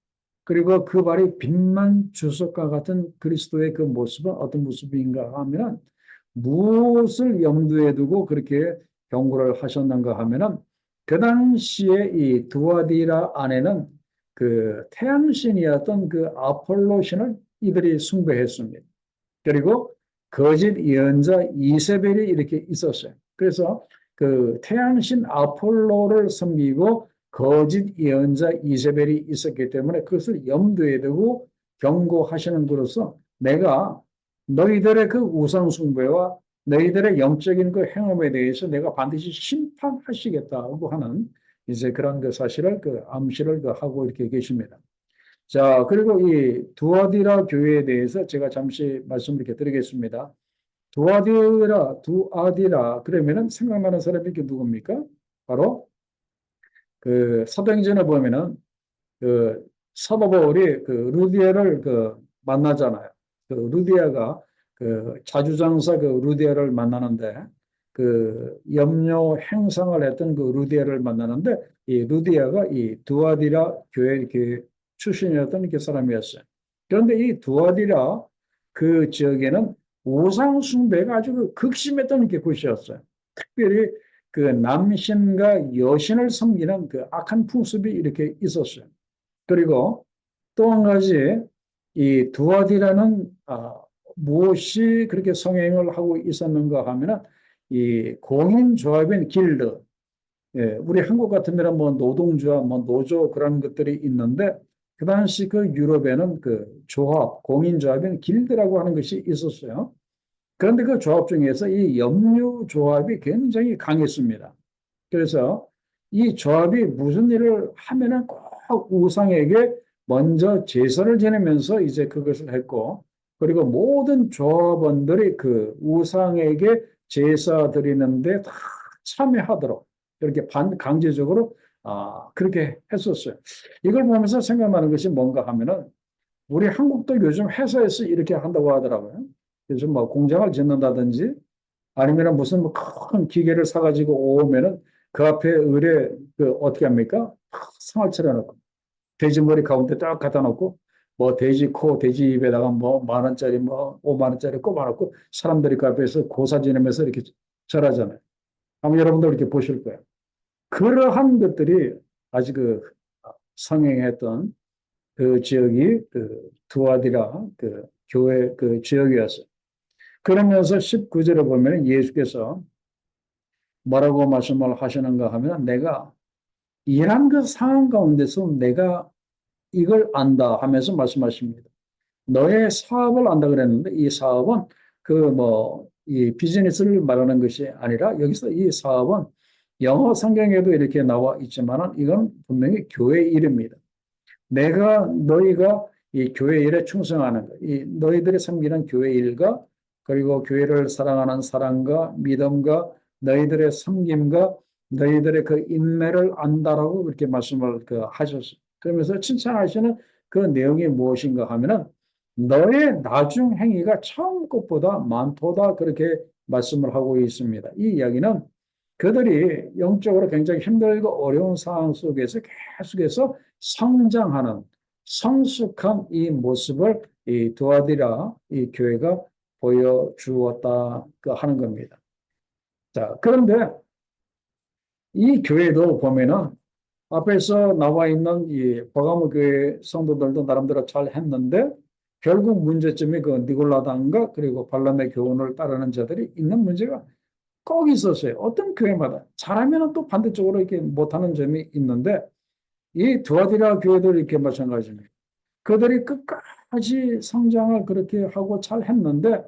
그리고 그 발이 빛난 주석과 같은 그리스도의 그 모습은 어떤 모습인가 하면은 무엇을 염두에 두고 그렇게 경고를 하셨는가 하면은 그 당시에 이 두아디라 안에는 그 태양신이었던 그 아폴로신을 이들이 숭배했습니다. 그리고 거짓 예언자 이세벨이 이렇게 있었어요. 그래서 그 태양신 아폴로를 섬기고 거짓 예언자 이세벨이 있었기 때문에 그것을 염두에 두고 경고하시는 것으로서 내가 너희들의 그 우상 숭배와 너희들의 영적인 그 행함에 대해서 내가 반드시 심판하시겠다고 하는 이제 그런 그 사실을 암시를 하고 이렇게 계십니다. 자, 그리고 이 두아디라 교회에 대해서 제가 잠시 말씀을 이렇게 드리겠습니다. 두아디라 그러면은 생각나는 사람이 누굽니까? 바로 그 사도행전에 보면은 그 사도 바울이 그 루디아를 만나잖아요. 그 루디아가 그 자주장사 그 루디아를 만나는데 그 염려 행상을 했던 그 루디아를 만나는데 이 루디아가 이 두아디라 교회 이렇게 출신이었던 그 사람이었어요. 그런데 이 두아디라 그 지역에는 우상 숭배가 아주 극심했던 그 곳이었어요. 특별히 그 남신과 여신을 섬기는 그 악한 풍습이 이렇게 있었어요. 그리고 또 한 가지 이 두아디라는 무엇이 그렇게 성행을 하고 있었는가 하면은 이 공인조합인 길드, 예, 우리 한국 같으면 뭐 노동조합, 뭐 노조 그런 것들이 있는데 그 당시 그 유럽에는 그 조합, 공인조합인 길드라고 하는 것이 있었어요. 그런데 그 조합 중에서 이 염류 조합이 굉장히 강했습니다. 그래서 이 조합이 무슨 일을 하면은 꼭 우상에게 먼저 제사를 지내면서 이제 그것을 했고, 그리고 모든 조합원들이 그 우상에게 제사 드리는데 다 참여하도록 이렇게 반강제적으로 그렇게 했었어요. 이걸 보면서 생각나는 것이 뭔가 하면은 우리 한국도 요즘 회사에서 이렇게 한다고 하더라고요. 요즘 뭐 공장을 짓는다든지 아니면 무슨 뭐 큰 기계를 사가지고 오면은 그 앞에 의뢰 어떻게 합니까? 상을 차려놓고 돼지 머리 가운데 딱 갖다 놓고 뭐 돼지 코, 돼지 입에다가 뭐 10,000원짜리 뭐 50,000원짜리 꼽아놓고 사람들이 그 앞에서 고사 지내면서 이렇게 절하잖아요. 아마 여러분들 이렇게 보실 거예요. 그러한 것들이 아직 성행했던 그 지역이 두아디라 교회 지역이었어요. 그러면서 19절에 보면 예수께서 뭐라고 말씀을 하시는가 하면 내가 이런 그 상황 가운데서 내가 이걸 안다 하면서 말씀하십니다. 너의 사업을 안다 그랬는데 이 사업은 이 비즈니스를 말하는 것이 아니라 여기서 이 사업은 영어 성경에도 이렇게 나와 있지만은 이건 분명히 교회 이름입니다. 너희가 이 교회 일에 충성하는 것, 이 너희들이 섬기는 교회 일과 그리고 교회를 사랑하는 사랑과 믿음과 너희들의 섬김과 너희들의 그 인내를 안다라고 그렇게 말씀을 하셨어요. 그러면서 칭찬하시는 그 내용이 무엇인가 하면은 너의 나중 행위가 처음 것보다 많도다 그렇게 말씀을 하고 있습니다. 이 이야기는 그들이 영적으로 굉장히 힘들고 어려운 상황 속에서 계속해서 성장하는 성숙한 이 모습을 이 두아디라 이 교회가 보여주었다 하는 겁니다. 자, 그런데 이 교회도 보면은 앞에서 나와 있는 이 버가모 교회 성도들도 나름대로 잘 했는데 결국 문제점이 그 니골라당과 그리고 발람의 교훈을 따르는 자들이 있는 문제가 꼭 있었어요. 어떤 교회마다 잘하면 또 반대쪽으로 이렇게 못하는 점이 있는데 이 두아디라 교회도 이렇게 마찬가지입니다. 그들이 끝까지 성장을 그렇게 하고 잘 했는데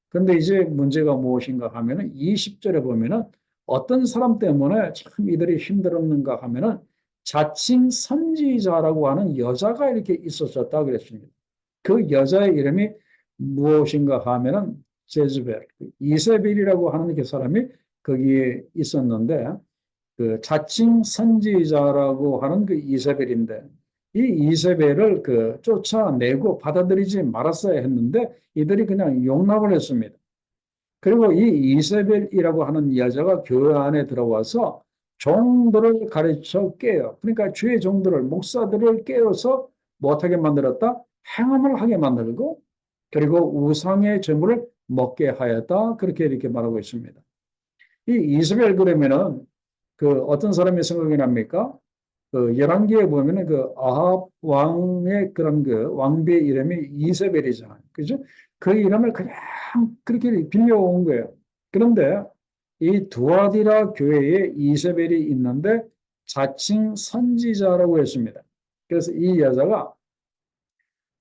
근데 이제 문제가 무엇인가 하면은 20절에 보면은 어떤 사람 때문에 참 이들이 힘들었는가 하면은 자칭 선지자라고 하는 여자가 이렇게 있었었다 그랬습니다. 그 여자의 이름이 무엇인가 하면은 제즈벨, 이세벨이라고 하는 그 사람이 거기에 있었는데 그 자칭 선지자라고 하는 그 이세벨인데 이 이세벨을 쫓아내고 받아들이지 말았어야 했는데 이들이 그냥 용납을 했습니다. 그리고 이 이세벨이라고 하는 여자가 교회 안에 들어와서 종들을 가르쳐 깨요. 그러니까 주의 종들을 목사들을 깨워서 못하게 만들었다. 행함을 하게 만들고 그리고 우상의 제물을 먹게 하였다. 그렇게 이렇게 말하고 있습니다. 이 이세벨 그러면은 그 어떤 사람이 생각이 납니까? 그 열왕기에 보면은 그 아합 왕의 그런 그 왕비의 이름이 이세벨이잖아요. 그죠? 그 이름을 그냥 그렇게 빌려온 거예요. 그런데 이 두아디라 교회에 이세벨이 있는데 자칭 선지자라고 했습니다. 그래서 이 여자가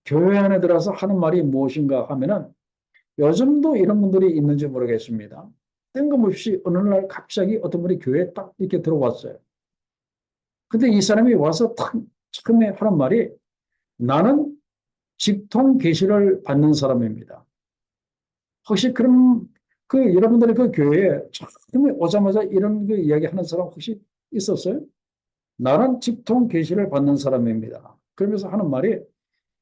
교회 안에 들어서 하는 말이 무엇인가 하면은 요즘도 이런 분들이 있는지 모르겠습니다. 뜬금없이 어느 날 갑자기 어떤 분이 교회에 딱 이렇게 들어왔어요. 근데 이 사람이 와서 탁 처음에 하는 말이 나는 직통 계시를 받는 사람입니다. 혹시 그럼 그 여러분들의 그 교회에 처음에 오자마자 이런 그 이야기 하는 사람 혹시 있었어요? 나는 직통 계시를 받는 사람입니다. 그러면서 하는 말이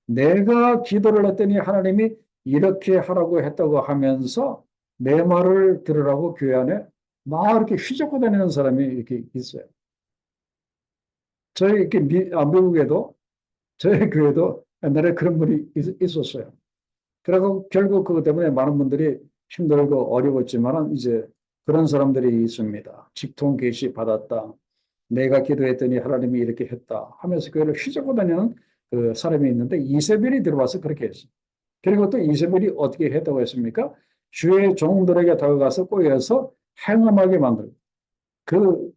내가 기도를 했더니 하나님이 이렇게 하라고 했다고 하면서 내 말을 들으라고 교회 안에 막 이렇게 휘젓고 다니는 사람이 이렇게 있어요. 저희 이렇게 미국에도 저희 교회도 옛날에 그런 분이 있었어요. 그리고 결국 그것 때문에 많은 분들이 힘들고 어려웠지만은 이제 그런 사람들이 있습니다. 직통 계시 받았다. 내가 기도했더니 하나님이 이렇게 했다 하면서 교회를 휘젓고 다니는 그 사람이 있는데 이세벨이 들어와서 그렇게 했어요. 그리고 또 이세벨이 어떻게 했다고 했습니까? 주의 종들에게 다가가서 꼬여서 행음하게 만들고 그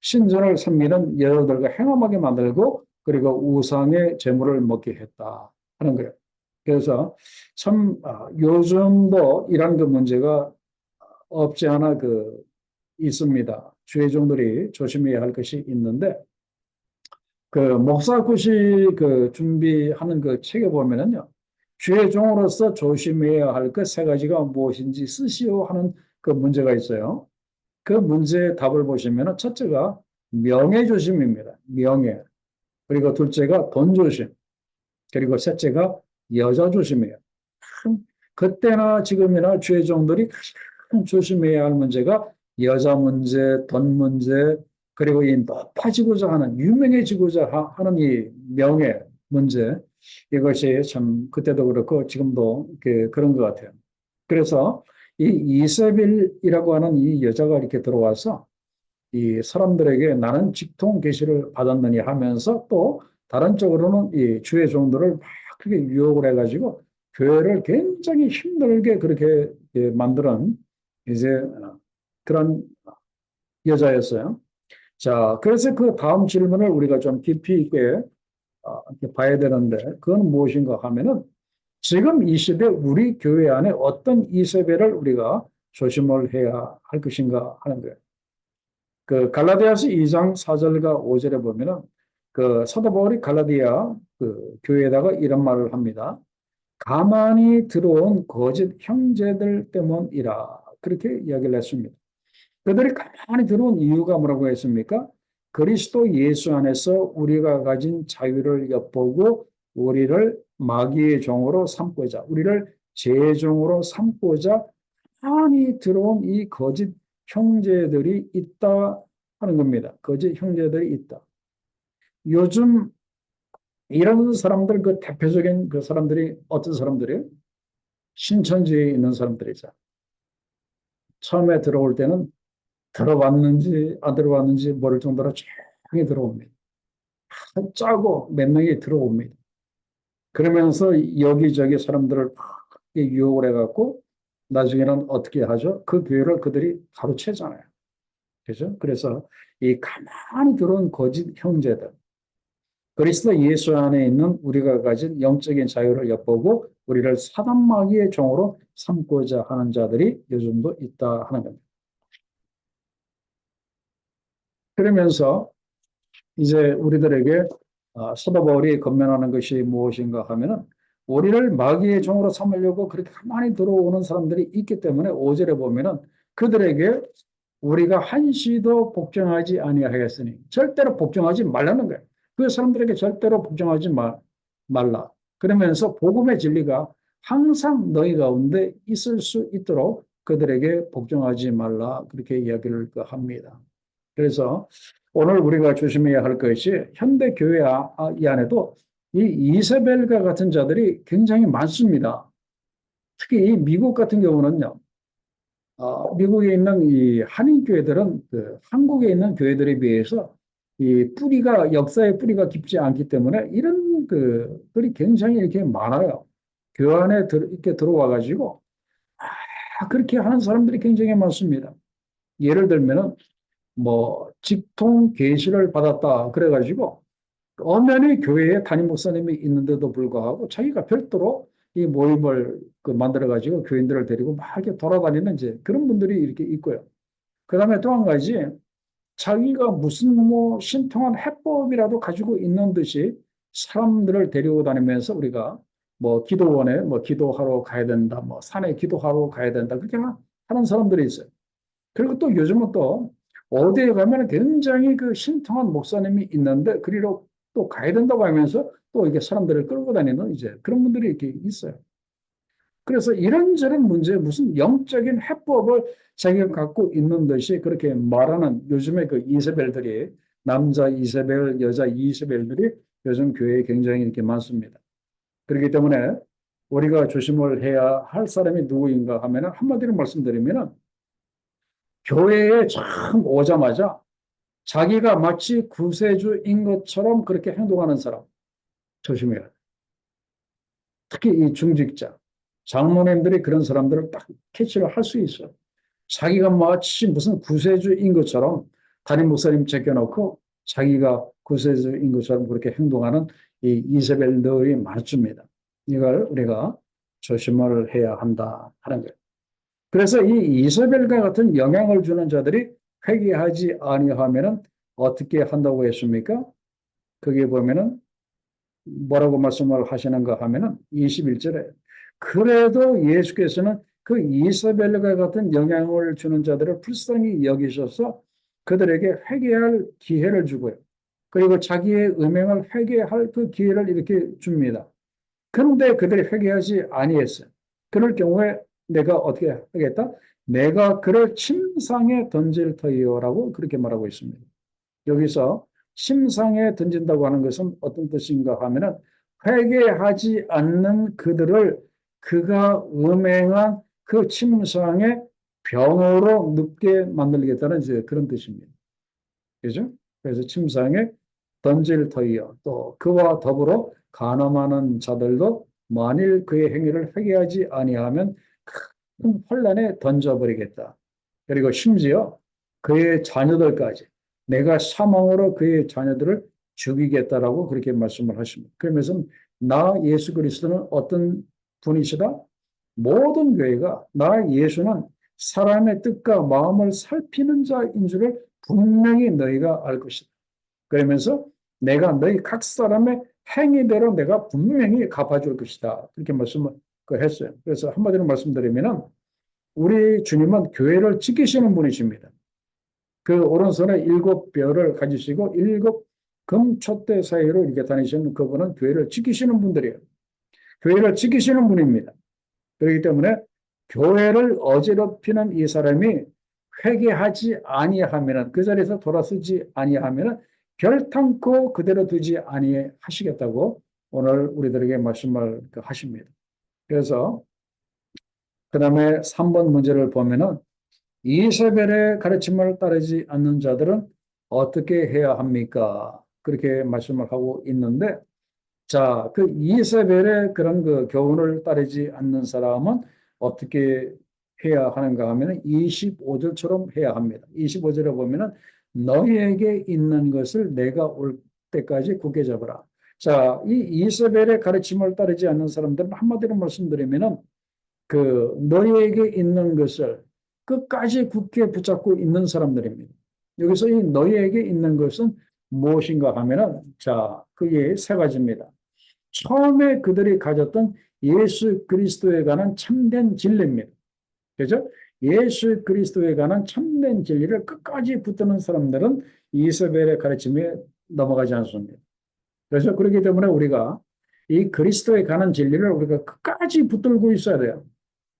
신전을 섬기는 여자들과 행음하게 만들고 그리고 우상의 제물을 먹게 했다 하는 거예요. 그래서 참 요즘도 이런 그 문제가 없지 않아 있습니다. 주의 종들이 조심해야 할 것이 있는데 그 목사굿이 그 준비하는 그 책에 보면은요. 주의 종으로서 조심해야 할 그 세 가지가 무엇인지 쓰시오 하는 그 문제가 있어요. 그 문제의 답을 보시면 첫째가 명예조심입니다. 명예. 그리고 둘째가 돈조심. 그리고 셋째가 여자조심이에요. 그때나 지금이나 주의 종들이 가장 조심해야 할 문제가 여자 문제, 돈 문제, 그리고 이 높아지고자 하는, 유명해지고자 하는 이 명예 문제, 이것이 참 그때도 그렇고 지금도 그런 것 같아요. 그래서 이 이세벨이라고 하는 이 여자가 이렇게 들어와서 이 사람들에게 나는 직통 계시를 받았느니 하면서 또 다른 쪽으로는 이 주의 종들을 막 크게 유혹을 해가지고 교회를 굉장히 힘들게 그렇게 만드는 이제 그런 여자였어요. 자, 그래서 그 다음 질문을 우리가 좀 깊이 있게 이렇게 봐야 되는데 그건 무엇인가 하면은 지금 이 시대 우리 교회 안에 어떤 이세벨을 우리가 조심을 해야 할 것인가 하는 거예요. 그 갈라디아서 2장 4절과 5절에 보면은 그 사도 바울이 갈라디아 그 교회에다가 이런 말을 합니다. 가만히 들어온 거짓 형제들 때문이라 그렇게 이야기를 했습니다. 그들이 가만히 들어온 이유가 뭐라고 했습니까? 그리스도 예수 안에서 우리가 가진 자유를 엿보고 우리를 마귀의 종으로 삼고자, 우리를 죄종으로 삼고자 가만히 들어온 이 거짓 형제들이 있다 하는 겁니다. 거짓 형제들이 있다. 요즘 이런 사람들, 그 대표적인 그 사람들이 어떤 사람들이에요? 신천지에 있는 사람들이죠. 처음에 들어올 때는 들어봤는지 안 들어봤는지 모를 정도로 조용히 들어옵니다. 짜고 몇 명이 들어옵니다. 그러면서 여기저기 사람들을 막 유혹을 해갖고 나중에는 어떻게 하죠? 그 교회를 그들이 가로채잖아요. 그죠? 그래서 이 가만히 들어온 거짓 형제들, 그리스도 예수 안에 있는 우리가 가진 영적인 자유를 엿보고 우리를 사단 마귀의 종으로 삼고자 하는 자들이 요즘도 있다 하는 겁니다. 그러면서 이제 우리들에게 사도 바울이 권면하는 것이 무엇인가 하면은 우리를 마귀의 종으로 삼으려고 그렇게 가만히 들어오는 사람들이 있기 때문에 5절에 보면은 그들에게 우리가 한시도 복종하지 아니하였으니 절대로 복종하지 말라는 거예요. 그 사람들에게 절대로 복종하지 말라. 그러면서 복음의 진리가 항상 너희 가운데 있을 수 있도록 그들에게 복종하지 말라. 그렇게 이야기를 합니다. 그래서 오늘 우리가 조심해야 할 것이 현대 교회 이 안에도 이 이세벨과 같은 자들이 굉장히 많습니다. 특히 이 미국 같은 경우는요. 미국에 있는 이 한인 교회들은 그 한국에 있는 교회들에 비해서 이 뿌리가 역사의 뿌리가 깊지 않기 때문에 이런 그들이 굉장히 이렇게 많아요. 교회 안에 이렇게 들어와 가지고 그렇게 하는 사람들이 굉장히 많습니다. 예를 들면은 뭐 직통 계시를 받았다 그래가지고 엄연히 교회에 담임 목사님이 있는데도 불구하고 자기가 별도로 이 모임을 만들어가지고 교인들을 데리고 막 이렇게 돌아다니는 이제 그런 분들이 이렇게 있고요. 그 다음에 또 한 가지 자기가 무슨 뭐 신통한 해법이라도 가지고 있는 듯이 사람들을 데리고 다니면서 우리가 뭐 기도원에 뭐 기도하러 가야 된다, 뭐 산에 기도하러 가야 된다 그렇게 하는 사람들이 있어요. 그리고 또 요즘은 또 어디에 가면 굉장히 그 신통한 목사님이 있는데 그리로 또 가야 된다고 하면서 또 이게 사람들을 끌고 다니는 이제 그런 분들이 이렇게 있어요. 그래서 이런저런 문제 무슨 영적인 해법을 자기가 갖고 있는 듯이 그렇게 말하는 요즘에 그 이세벨들이 남자 이세벨, 여자 이세벨들이 요즘 교회에 굉장히 이렇게 많습니다. 그렇기 때문에 우리가 조심을 해야 할 사람이 누구인가 하면은 한마디로 말씀드리면은 교회에 처음 오자마자 자기가 마치 구세주인 것처럼 그렇게 행동하는 사람 조심해야 돼. 특히 이 중직자, 장로님들이 그런 사람들을 딱 캐치를 할 수 있어요. 자기가 마치 무슨 구세주인 것처럼 담임 목사님 제껴놓고 자기가 구세주인 것처럼 그렇게 행동하는 이 이세벨들이 많습니다. 이걸 우리가 조심을 해야 한다 하는 거예요. 그래서 이 이세벨과 같은 영향을 주는 자들이 회개하지 아니하면은 어떻게 한다고 했습니까? 거기에 보면은 뭐라고 말씀을 하시는가 하면은 21절에 그래도 예수께서는 그 이세벨과 같은 영향을 주는 자들을 불쌍히 여기셔서 그들에게 회개할 기회를 주고요. 그리고 자기의 음행을 회개할 그 기회를 이렇게 줍니다. 그런데 그들이 회개하지 아니했어요. 그럴 경우에 내가 어떻게 하겠다? 내가 그를 침상에 던질 터이요라고 그렇게 말하고 있습니다. 여기서 침상에 던진다고 하는 것은 어떤 뜻인가 하면은 회개하지 않는 그들을 그가 음행한 그 침상에 병으로 눕게 만들겠다는 이제 그런 뜻입니다. 그죠? 그래서 침상에 던질 터이요. 또 그와 더불어 간음하는 자들도 만일 그의 행위를 회개하지 아니하면 큰 혼란에 던져버리겠다. 그리고 심지어 그의 자녀들까지 내가 사망으로 그의 자녀들을 죽이겠다라고 그렇게 말씀을 하십니다. 그러면서 나 예수 그리스도는 어떤 분이시다? 모든 교회가 나 예수는 사람의 뜻과 마음을 살피는 자인 줄을 분명히 너희가 알 것이다. 그러면서 내가 너희 각 사람의 행위대로 내가 분명히 갚아줄 것이다. 그렇게 말씀을 했어요. 그래서 한마디로 말씀드리면은 우리 주님은 교회를 지키시는 분이십니다. 그 오른손에 7뼈를 가지시고 7금촛대 사이로 이렇게 다니시는 그분은 교회를 지키시는 분들이에요. 교회를 지키시는 분입니다. 그렇기 때문에 교회를 어지럽히는 이 사람이 회개하지 아니하면은, 그 자리에서 돌아서지 아니하면은 결탄코 그대로 두지 아니하시겠다고 오늘 우리들에게 말씀을 하십니다. 그래서 그 다음에 3번 문제를 보면은 이세벨의 가르침을 따르지 않는 자들은 어떻게 해야 합니까? 그렇게 말씀을 하고 있는데, 자, 그 이세벨의 그런 그 교훈을 따르지 않는 사람은 어떻게 해야 하는가 하면은 25절처럼 해야 합니다. 25절에 보면은 너희에게 있는 것을 내가 올 때까지 굳게 잡으라. 자, 이 이세벨의 가르침을 따르지 않는 사람들은 한마디로 말씀드리면은 그 너희에게 있는 것을 끝까지 굳게 붙잡고 있는 사람들입니다. 여기서 이 너희에게 있는 것은 무엇인가 하면은, 자, 그게 세 가지입니다. 처음에 그들이 가졌던 예수 그리스도에 관한 참된 진리입니다. 그죠? 예수 그리스도에 관한 참된 진리를 끝까지 붙드는 사람들은 이세벨의 가르침에 넘어가지 않습니다. 그래서 그렇기 때문에 우리가 이 그리스도에 관한 진리를 우리가 끝까지 붙들고 있어야 돼요.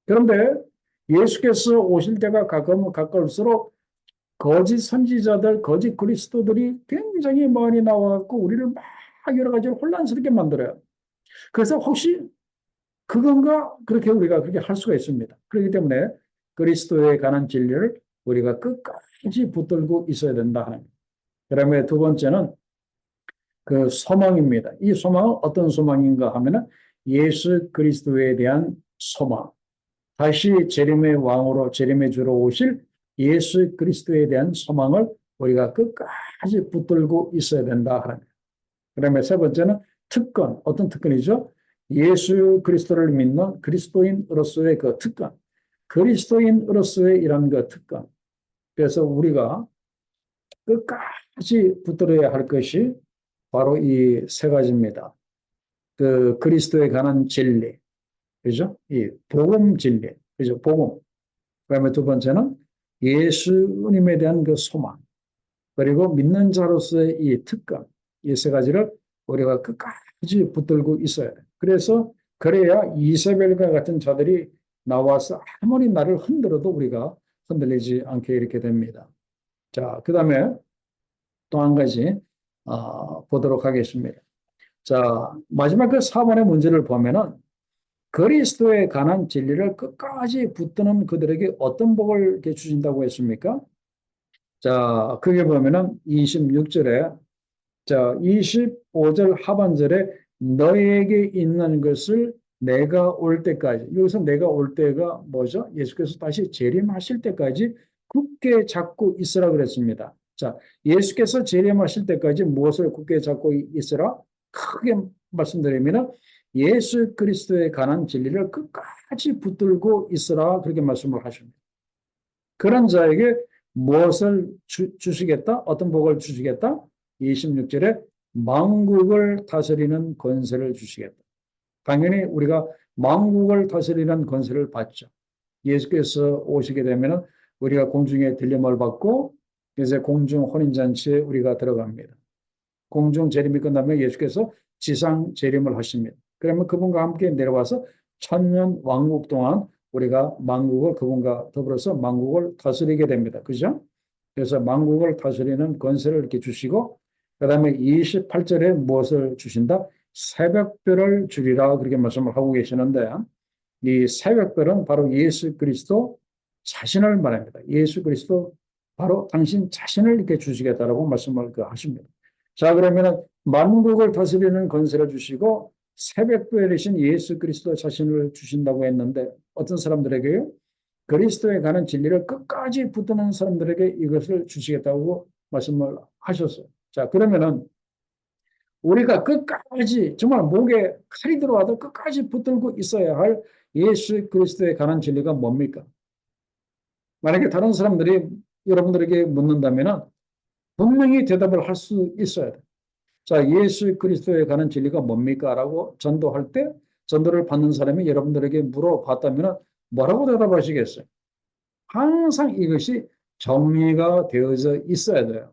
그런데 예수께서 오실 때가 가까우면 가까울수록 거짓 선지자들, 거짓 그리스도들이 굉장히 많이 나와갖고 우리를 막 여러 가지로 혼란스럽게 만들어요. 그래서 혹시 그건가? 그렇게 우리가 그렇게 할 수가 있습니다. 그렇기 때문에 그리스도에 관한 진리를 우리가 끝까지 붙들고 있어야 된다 하는 거예요. 그다음에 두 번째는 그 소망입니다. 이 소망은 어떤 소망인가 하면은 예수 그리스도에 대한 소망. 다시 재림의 왕으로 재림의 주로 오실 예수 그리스도에 대한 소망을 우리가 끝까지 붙들고 있어야 된다 하는 거예요. 그다음에 세 번째는 특권. 어떤 특권이죠? 예수 그리스도를 믿는 그리스도인으로서의 그 특권. 그리스도인으로서의 이런 그 특권. 그래서 우리가 끝까지 붙들어야 할 것이 바로 이 세 가지입니다. 그 그리스도에 관한 진리. 그죠? 이 복음 진리. 그죠? 복음. 그다음에 두 번째는 예수님에 대한 그 소망. 그리고 믿는 자로서의 이 특권. 이 세 가지를 우리가 끝까지 붙들고 있어야 돼. 그래서 그래야 이세벨과 같은 자들이 나와서 아무리 나를 흔들어도 우리가 흔들리지 않게 이렇게 됩니다. 자, 그다음에 또 한 가지 보도록 하겠습니다. 자, 마지막 그 4번의 문제를 보면은 그리스도에 관한 진리를 끝까지 붙드는 그들에게 어떤 복을 주신다고 했습니까? 자, 그게 보면은 26절에, 자, 25절 하반절에 너에게 있는 것을 내가 올 때까지, 여기서 내가 올 때가 뭐죠? 예수께서 다시 재림하실 때까지 굳게 잡고 있으라 그랬습니다. 자, 예수께서 재림하실 때까지 무엇을 굳게 잡고 있으라? 크게 말씀드리면 예수 그리스도에 관한 진리를 끝까지 붙들고 있으라 그렇게 말씀을 하십니다. 그런 자에게 무엇을 주시겠다? 어떤 복을 주시겠다? 26절에 만국을 다스리는 권세를 주시겠다. 당연히 우리가 만국을 다스리는 권세를 받죠. 예수께서 오시게 되면 우리가 공중에 들림을 받고 이제 공중 혼인잔치에 우리가 들어갑니다. 공중 재림이 끝나면 예수께서 지상 재림을 하십니다. 그러면 그분과 함께 내려와서 천년 왕국 동안 우리가 만국을 그분과 더불어서 만국을 다스리게 됩니다. 그죠? 그래서 만국을 다스리는 권세를 이렇게 주시고 그다음에 28절에 무엇을 주신다? 새벽별을 주리라 그렇게 말씀을 하고 계시는데 이 새벽별은 바로 예수 그리스도 자신을 말합니다. 예수 그리스도 바로 당신 자신을 이렇게 주시겠다라고 말씀을 하십니다. 자, 그러면 만국을 다스리는 권세를 주시고 새벽별이신 예수 그리스도 자신을 주신다고 했는데 어떤 사람들에게요? 그리스도에 관한 진리를 끝까지 붙드는 사람들에게 이것을 주시겠다고 말씀을 하셨어요. 자, 그러면은 우리가 끝까지 정말 목에 칼이 들어와도 끝까지 붙들고 있어야 할 예수 그리스도에 관한 진리가 뭡니까? 만약에 다른 사람들이 여러분들에게 묻는다면은 분명히 대답을 할 수 있어야 돼. 자, 예수 그리스도에 관한 진리가 뭡니까? 라고 전도할 때 전도를 받는 사람이 여러분들에게 물어봤다면 뭐라고 대답하시겠어요? 항상 이것이 정리가 되어져 있어야 돼요.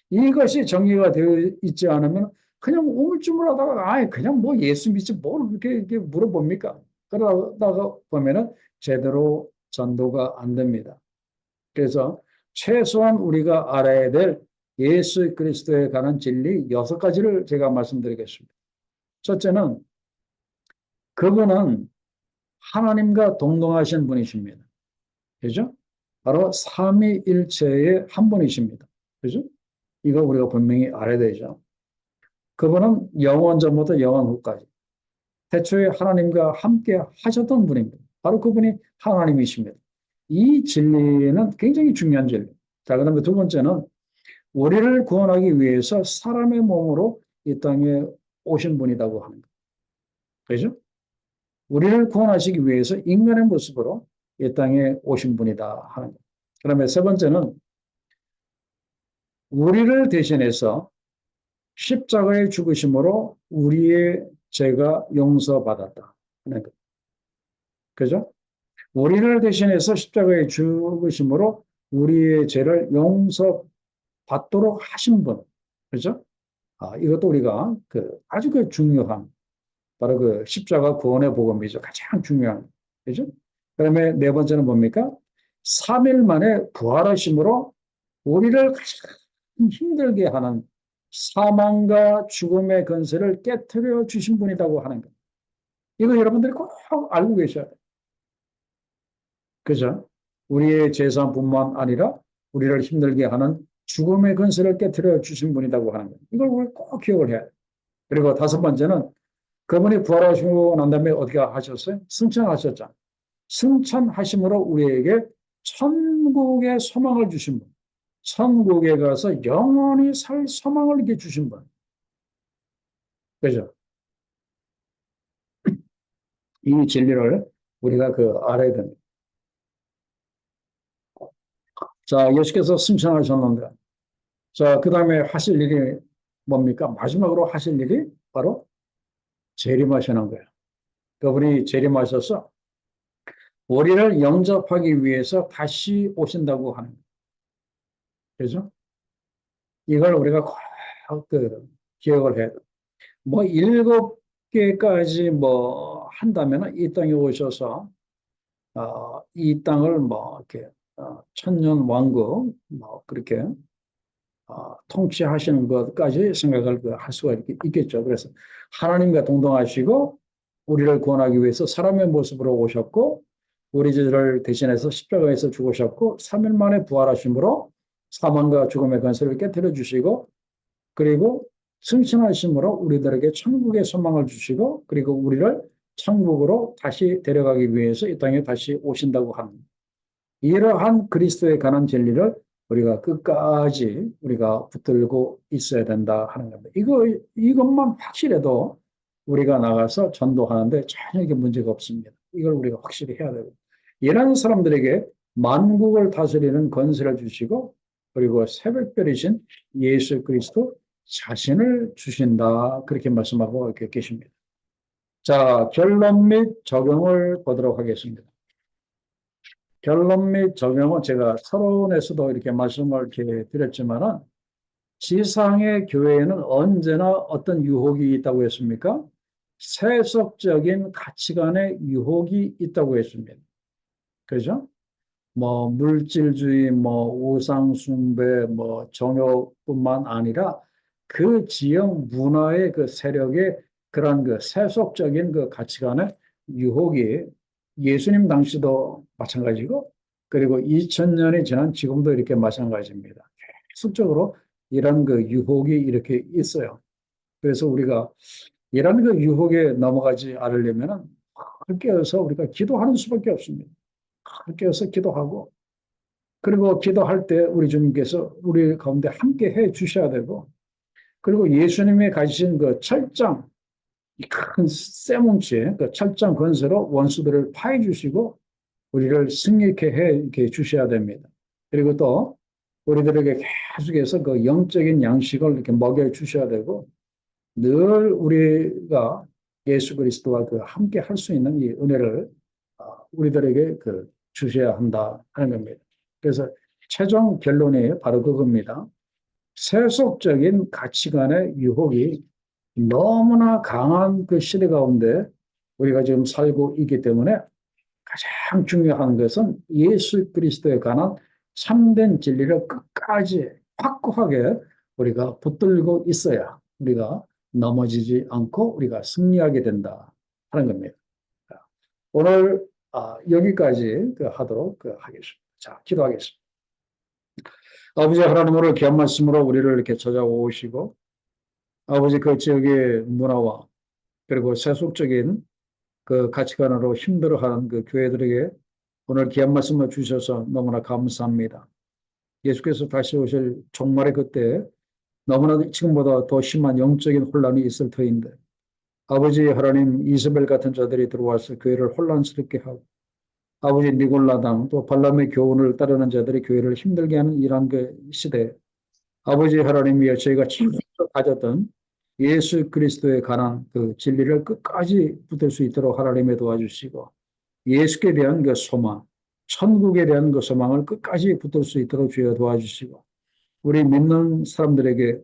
이것이 정리가 되어 있지 않으면 그냥 우물쭈물하다가 아예 그냥 뭐 예수 믿지 뭘 이렇게 물어봅니까? 그러다가 보면은 제대로 전도가 안 됩니다. 그래서 최소한 우리가 알아야 될 예수 그리스도에 관한 진리 6가지를 제가 말씀드리겠습니다. 첫째는 그분은 하나님과 동등하신 분이십니다. 그죠? 바로 삼위일체의 한 분이십니다. 그죠? 이거 우리가 분명히 알아야 되죠. 그분은 영원 전부터 영원 후까지 태초에 하나님과 함께 하셨던 분입니다. 바로 그분이 하나님이십니다. 이 진리는 굉장히 중요한 진리. 자, 그다음에 두 번째는 우리를 구원하기 위해서 사람의 몸으로 이 땅에 오신 분이라고 하는 것. 그죠? 우리를 구원하시기 위해서 인간의 모습으로 이 땅에 오신 분이다 하는 것. 그다음에 세 번째는 우리를 대신해서 십자가의 죽으심으로 우리의 죄가 용서받았다 하는 것. 그죠? 우리를 대신해서 십자가의 죽으심으로 우리의 죄를 용서받도록 하신 분. 그죠? 이것도 우리가 아주 중요한 바로 십자가 구원의 복음이죠. 가장 중요한. 그죠? 그다음에 네 번째는 뭡니까? 3일 만에 부활하심으로 우리를 가장 힘들게 하는 사망과 죽음의 권세를 깨뜨려 주신 분이라고 하는 것. 이거 여러분들이 꼭 알고 계셔야 돼요. 그죠? 우리의 재산뿐만 아니라 우리를 힘들게 하는 죽음의 권세를 깨뜨려 주신 분이라고 하는 것. 이걸 우리 꼭 기억을 해야 돼요. 그리고 다섯 번째는 그분이 부활하시고 난 다음에 어떻게 하셨어요? 승천하셨죠. 승천하심으로 우리에게 천국의 소망을 주신 분. 천국에 가서 영원히 살 소망을 이렇게 주신 분. 그죠? 이 진리를 우리가 알아야 됩니다. 자, 예수께서 승천하셨는데, 자, 그 다음에 하실 일이 뭡니까? 마지막으로 하실 일이 바로 재림하시는 거예요. 그분이 재림하셔서 우리를 영접하기 위해서 다시 오신다고 하는 거예요. 그죠? 이걸 우리가 꼭 기억을 해야 돼요. 뭐 7개까지 뭐 한다면 이 땅에 오셔서 이 땅을 뭐 이렇게 천년 왕국 뭐 그렇게 통치하시는 것까지 생각을 할 수가 있겠죠. 그래서 하나님과 동등하시고 우리를 구원하기 위해서 사람의 모습으로 오셨고 우리들을 대신해서 십자가에서 죽으셨고 3일 만에 부활하심으로 사망과 죽음의 권세를 깨뜨려 주시고 그리고 승천하심으로 우리들에게 천국의 소망을 주시고 그리고 우리를 천국으로 다시 데려가기 위해서 이 땅에 다시 오신다고 합니다. 이러한 그리스도에 관한 진리를 우리가 끝까지 우리가 붙들고 있어야 된다 하는 겁니다. 이것만 확실해도 우리가 나가서 전도하는데 전혀 이게 문제가 없습니다. 이걸 우리가 확실히 해야 되고. 이런 사람들에게 만국을 다스리는 권세를 주시고 그리고 새벽별이신 예수 그리스도 자신을 주신다. 그렇게 말씀하고 계십니다. 자, 결론 및 적용을 보도록 하겠습니다. 결론 및 적용은 제가 서론에서도 이렇게 말씀을 이렇게 드렸지만은 지상의 교회에는 언제나 어떤 유혹이 있다고 했습니까? 세속적인 가치관의 유혹이 있다고 했습니다. 그죠? 뭐 물질주의, 뭐 우상숭배, 뭐 정욕뿐만 아니라 그 지역 문화의 세력의 그런 세속적인 가치관의 유혹이 예수님 당시도 마찬가지고 그리고 2000년이 지난 지금도 이렇게 마찬가지입니다. 계속적으로 이런 유혹이 이렇게 있어요. 그래서 우리가 이런 유혹에 넘어가지 않으려면 그렇게 해서 우리가 기도하는 수밖에 없습니다. 그렇게 해서 기도하고 그리고 기도할 때 우리 주님께서 우리 가운데 함께 해 주셔야 되고 그리고 예수님이 가지신 철장 큰 쇠뭉치 철장 권세로 원수들을 파해 주시고 우리를 승리케 해 이렇게 주셔야 됩니다. 그리고 또 우리들에게 계속해서 영적인 양식을 이렇게 먹여 주셔야 되고 늘 우리가 예수 그리스도와 함께 할 수 있는 이 은혜를 우리들에게 주셔야 한다 하는 겁니다. 그래서 최종 결론이 바로 그겁니다. 세속적인 가치관의 유혹이 너무나 강한 그 시대 가운데 우리가 지금 살고 있기 때문에 가장 중요한 것은 예수 그리스도에 관한 참된 진리를 끝까지 확고하게 우리가 붙들고 있어야 우리가 넘어지지 않고 우리가 승리하게 된다 하는 겁니다. 오늘 여기까지 하도록 하겠습니다. 자, 기도하겠습니다. 아버지 하나님, 오늘 귀한 말씀으로 우리를 이렇게 찾아오시고 아버지 그 지역의 문화와 그리고 세속적인 그 가치관으로 힘들어하는 그 교회들에게 오늘 귀한 말씀을 주셔서 너무나 감사합니다. 예수께서 다시 오실 종말의 그때 너무나 지금보다 더 심한 영적인 혼란이 있을 터인데 아버지 하나님, 이스벨 같은 자들이 들어와서 교회를 혼란스럽게 하고 아버지 니골라당 또 발람의 교훈을 따르는 자들이 교회를 힘들게 하는 이러한 그 시대에 아버지 하나님이여, 저희가 처음부터 가졌던 예수 그리스도에 관한 그 진리를 끝까지 붙들 수 있도록 하나님의 도와주시고 예수께 대한 그 소망, 천국에 대한 그 소망을 끝까지 붙들 수 있도록 주여 도와주시고 우리 믿는 사람들에게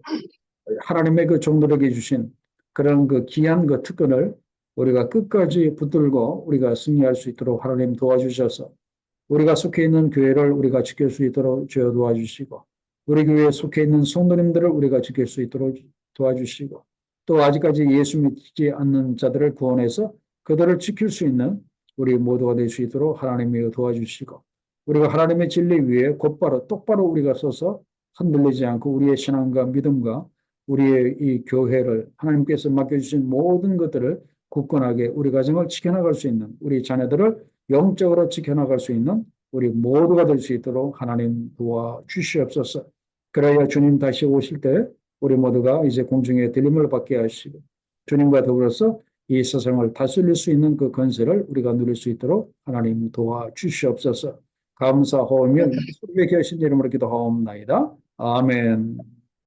하나님의 그 종들에게 주신 그런 그 귀한 그 특권을 우리가 끝까지 붙들고 우리가 승리할 수 있도록 하나님 도와주셔서 우리가 속해 있는 교회를 우리가 지킬 수 있도록 주여 도와주시고 우리 교회에 속해 있는 성도님들을 우리가 지킬 수 있도록 도와주시고 또 아직까지 예수 믿지 않는 자들을 구원해서 그들을 지킬 수 있는 우리 모두가 될 수 있도록 하나님이 도와주시고 우리가 하나님의 진리 위에 곧바로 똑바로 우리가 서서 흔들리지 않고 우리의 신앙과 믿음과 우리의 이 교회를 하나님께서 맡겨주신 모든 것들을 굳건하게 우리 가정을 지켜나갈 수 있는 우리 자녀들을 영적으로 지켜나갈 수 있는 우리 모두가 될 수 있도록 하나님 도와주시옵소서. 그래야 주님 다시 오실 때 우리 모두가 이제 공중에 들림을 받게 하시고 주님과 더불어서 이 세상을 다스릴 수 있는 그 권세를 우리가 누릴 수 있도록 하나님 도와주시옵소서. 감사하오며 예수님의 귀하신 이름으로 기도하옵나이다. 아멘.